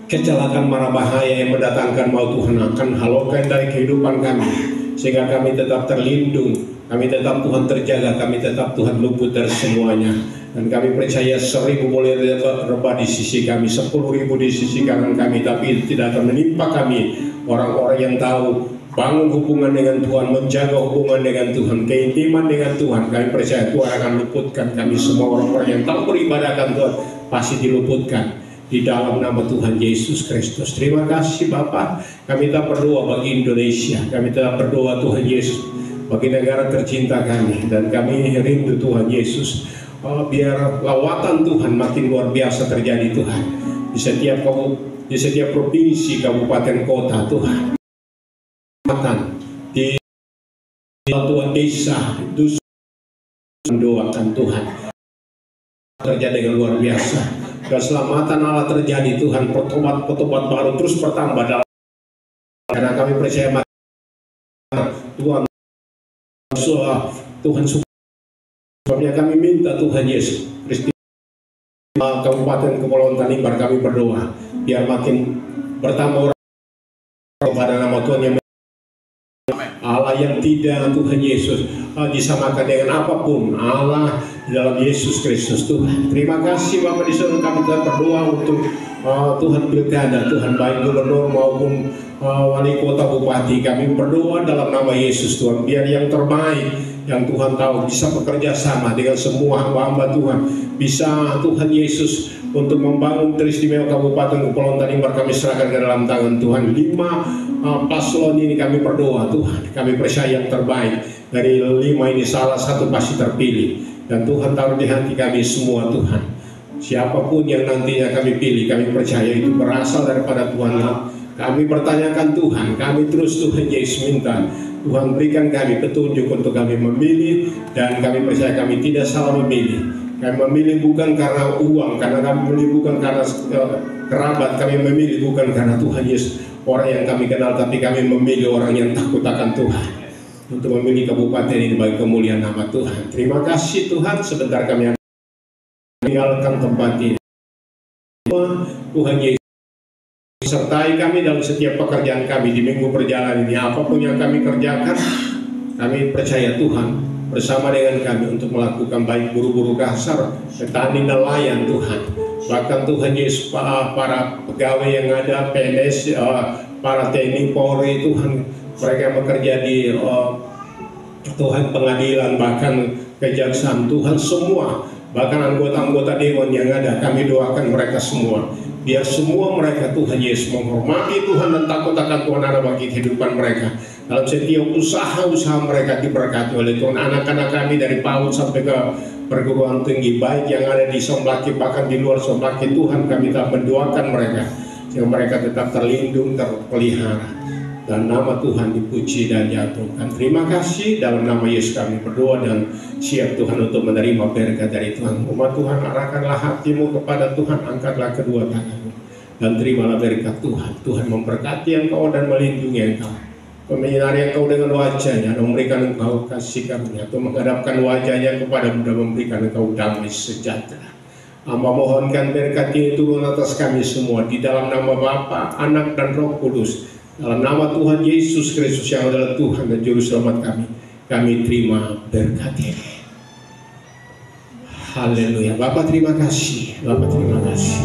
kecelakaan mara bahaya yang mendatangkan maut. Tuhan akan halaukan dari kehidupan kami, sehingga kami tetap terlindung, kami tetap Tuhan terjaga, kami tetap Tuhan luput dari semuanya. Dan kami percaya 1000 boleh rebah di sisi kami, 10.000 di sisi kanan kami, tapi tidak akan menimpa kami. Orang-orang yang tahu bangun hubungan dengan Tuhan, menjaga hubungan dengan Tuhan, keintiman dengan Tuhan, kami percaya Tuhan akan luputkan kami semua. Orang-orang yang tahu beribadahkan Tuhan pasti diluputkan di dalam nama Tuhan Yesus Kristus. Terima kasih Bapa. Kami telah berdoa bagi Indonesia, kami telah berdoa Tuhan Yesus bagi negara tercinta kami, dan kami rindu Tuhan Yesus, biar lawatan Tuhan makin luar biasa terjadi Tuhan di setiap provinsi, kabupaten, kota Tuhan, di Tuhan desa, dusun, doakan Tuhan terjadi dengan luar biasa. Keselamatan Allah terjadi Tuhan, pertobat baru terus bertambah dalam, karena kami percaya Tuhan sebabnya kami minta Tuhan Yesus Kristus, Kabupaten Kepulauan Tanimbar, kami berdoa biar makin bertambah orang pada nama Tuhan yang Allah, yang tidak Tuhan Yesus disamakan dengan apapun, Allah di dalam Yesus Kristus Tuhan. Terima kasih Bapak di surga, kami telah berdoa untuk Tuhan pilkada, Tuhan baik gubernur maupun wali kota, bupati, kami berdoa dalam nama Yesus Tuhan, biar yang terbaik yang Tuhan tahu bisa bekerja sama dengan semua hamba-hamba Tuhan, bisa Tuhan Yesus untuk membangun teristimewa Kabupaten Kepulauan Tanimbar, kami serahkan ke dalam tangan Tuhan. 5 paslon ini kami berdoa Tuhan, kami percaya yang terbaik dari 5 ini salah satu pasti terpilih, dan Tuhan taruh di hati kami semua Tuhan, siapapun yang nantinya kami pilih, kami percaya itu berasal daripada Tuhan. Kami pertanyakan Tuhan, kami terus Tuhan Yesus minta Tuhan berikan kami petunjuk untuk kami memilih, dan kami percaya kami tidak salah memilih. Kami memilih bukan karena uang, karena kami memilih bukan karena kerabat, kami memilih bukan karena Tuhan Yesus orang yang kami kenal, tapi kami memilih orang yang takut akan Tuhan, untuk memilih kabupaten ini bagi kemuliaan nama Tuhan. Terima kasih Tuhan, sebentar kami akan meninggalkan tempat ini. Tuhan Yesus sertai kami dalam setiap pekerjaan kami di minggu perjalanan ini, apapun yang kami kerjakan, kami percaya Tuhan bersama dengan kami untuk melakukan baik buru-buru kasar, petani, nelayan Tuhan, bahkan Tuhan Yesus para pegawai yang ada, PNS, para TNI, Polri Tuhan, mereka yang bekerja di Tuhan pengadilan, bahkan kejaksaan Tuhan semua, bahkan anggota-anggota dewan yang ada, kami doakan mereka semua, biar semua mereka Tuhan Yesus menghormati Tuhan dan takut akan Tuhan ada bagi kehidupan mereka. Dalam setiap usaha-usaha mereka diberkati oleh Tuhan. Anak-anak kami dari PAUD sampai ke perguruan tinggi, baik yang ada di Somlaki bahkan di luar Somlaki, Tuhan kami tetap mendoakan mereka sehingga mereka tetap terlindung, terpelihara, dan nama Tuhan dipuji dan diagungkan. Terima kasih, dalam nama Yesus kami berdoa dan siap Tuhan untuk menerima berkat dari Tuhan. Umat Tuhan, arahkanlah hatimu kepada Tuhan, angkatlah kedua tanganmu dan terimalah berkat Tuhan. Tuhan memberkati engkau dan melindungi engkau. menyinari engkau dengan wajahnya dan memberikan engkau kasih karunia, atau menghadapkan wajahnya kepadamu dan memberikan engkau damai sejahtera. Hamba mohonkan berkat ini turun atas kami semua di dalam nama Bapa, Anak dan Roh Kudus. Dalam nama Tuhan Yesus Kristus yang adalah Tuhan dan Juru Selamat kami terima berkat ini. Haleluya. Bapak terima kasih. Bapak terima kasih.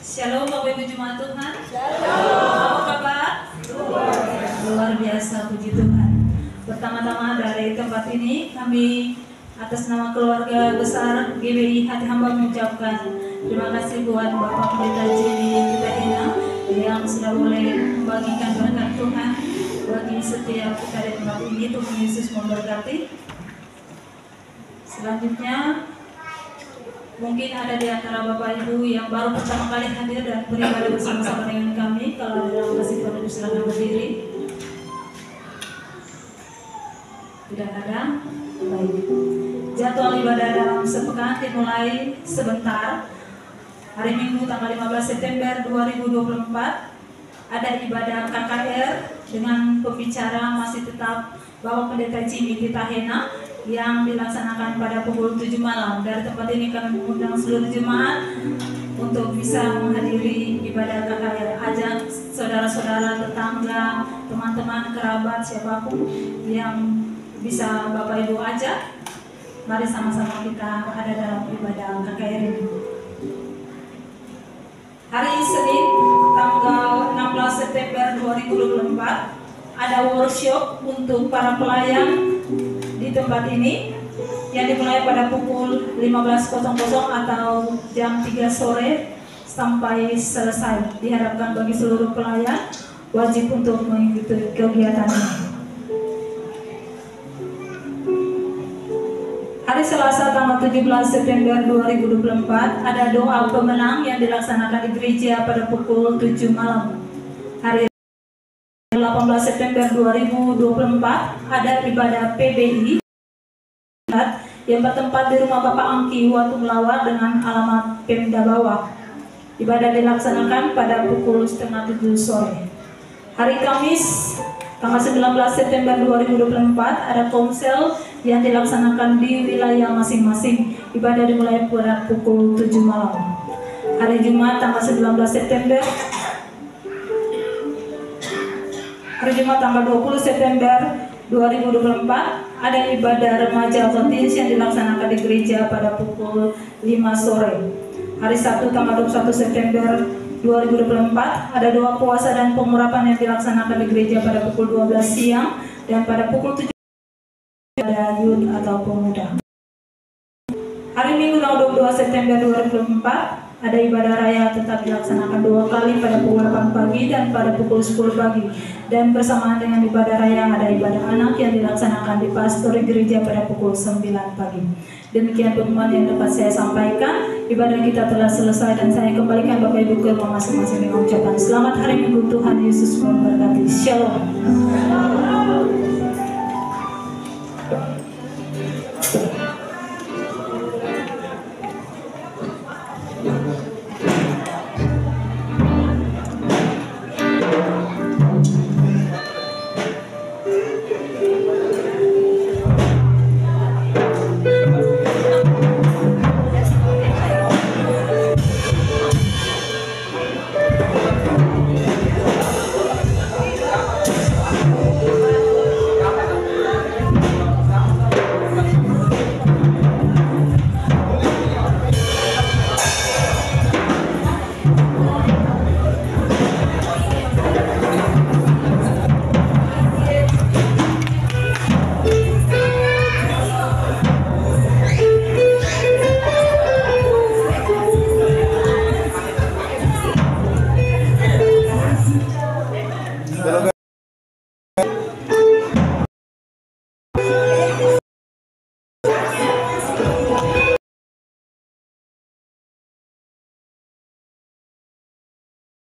Shalom Bapak Ibu Jemaat Tuhan. Apa kabar? Luar biasa, puji Tuhan. Pertama-tama dari tempat ini kami atas nama keluarga besar GBI Hati Hamba mengucapkan terima kasih buat Bapak Pendeta Jimmy Kitahena yang sudah boleh membagikan berkat Tuhan bagi setiap kita di tempat ini. Tuhan Yesus memberkati. Selanjutnya mungkin ada di antara Bapak Ibu yang baru pertama kali hadir dan beribadah bersama-sama dengan kami. Kalau ada dalam kasih Tuhan, silakan berdiri. Tidak ada? Baik. Jadwal ibadah dalam sepekan dimulai sebentar. Hari Minggu tanggal 15 September 2024 ada ibadah KKR dengan pembicara masih tetap Bapak Pendeta Jimmy Kitahena yang dilaksanakan pada pukul 7 malam. Dari tempat ini kami mengundang seluruh jemaat untuk bisa menghadiri ibadah KKR. Ajak saudara-saudara, tetangga, teman-teman, kerabat, siapapun yang bisa Bapak Ibu ajak. Mari sama-sama kita ada dalam ibadah KKR ini. Hari Senin tanggal 16 September 2024 ada workshop untuk para pelayan di tempat ini yang dimulai pada pukul 15.00 atau jam 3 sore sampai selesai. Diharapkan bagi seluruh pelayan wajib untuk mengikuti kegiatan ini. Hari Selasa tanggal 17 September 2024 ada doa pemenang yang dilaksanakan di gereja pada pukul 7 malam. Hari 18 September 2024 ada ibadah PBI yang bertempat di rumah Bapak Angki Watu Melawar dengan alamat Pemda Bawah. Ibadah dilaksanakan pada pukul 6:30 sore. Hari Kamis tanggal 19 September 2024 ada konsel yang dilaksanakan di wilayah masing-masing. Ibadah dimulai pada pukul 7 malam. Hari Jumat tanggal 19 September Hari Jumat tanggal 20 September 2024 ada ibadah remaja atau teens yang dilaksanakan di gereja pada pukul 5 sore. Hari Sabtu tanggal 21 September 2024 ada doa puasa dan pengurapan yang dilaksanakan di gereja pada pukul 12 siang dan pada pukul 7 ada youth atau pemuda. Hari Minggu tanggal 22 September 2024 ada ibadah raya tetap dilaksanakan 2 kali pada pukul 8 pagi dan pada pukul 10 pagi. Dan bersamaan dengan ibadah raya ada ibadah anak yang dilaksanakan di pastori gereja pada pukul 9 pagi. Demikian pengumuman yang dapat saya sampaikan. Ibadah kita telah selesai dan saya kembalikan Bapak Ibu ke rumah masing-masing dengan ucapan selamat hari Minggu. Tuhan Yesus memberkati. Shalom.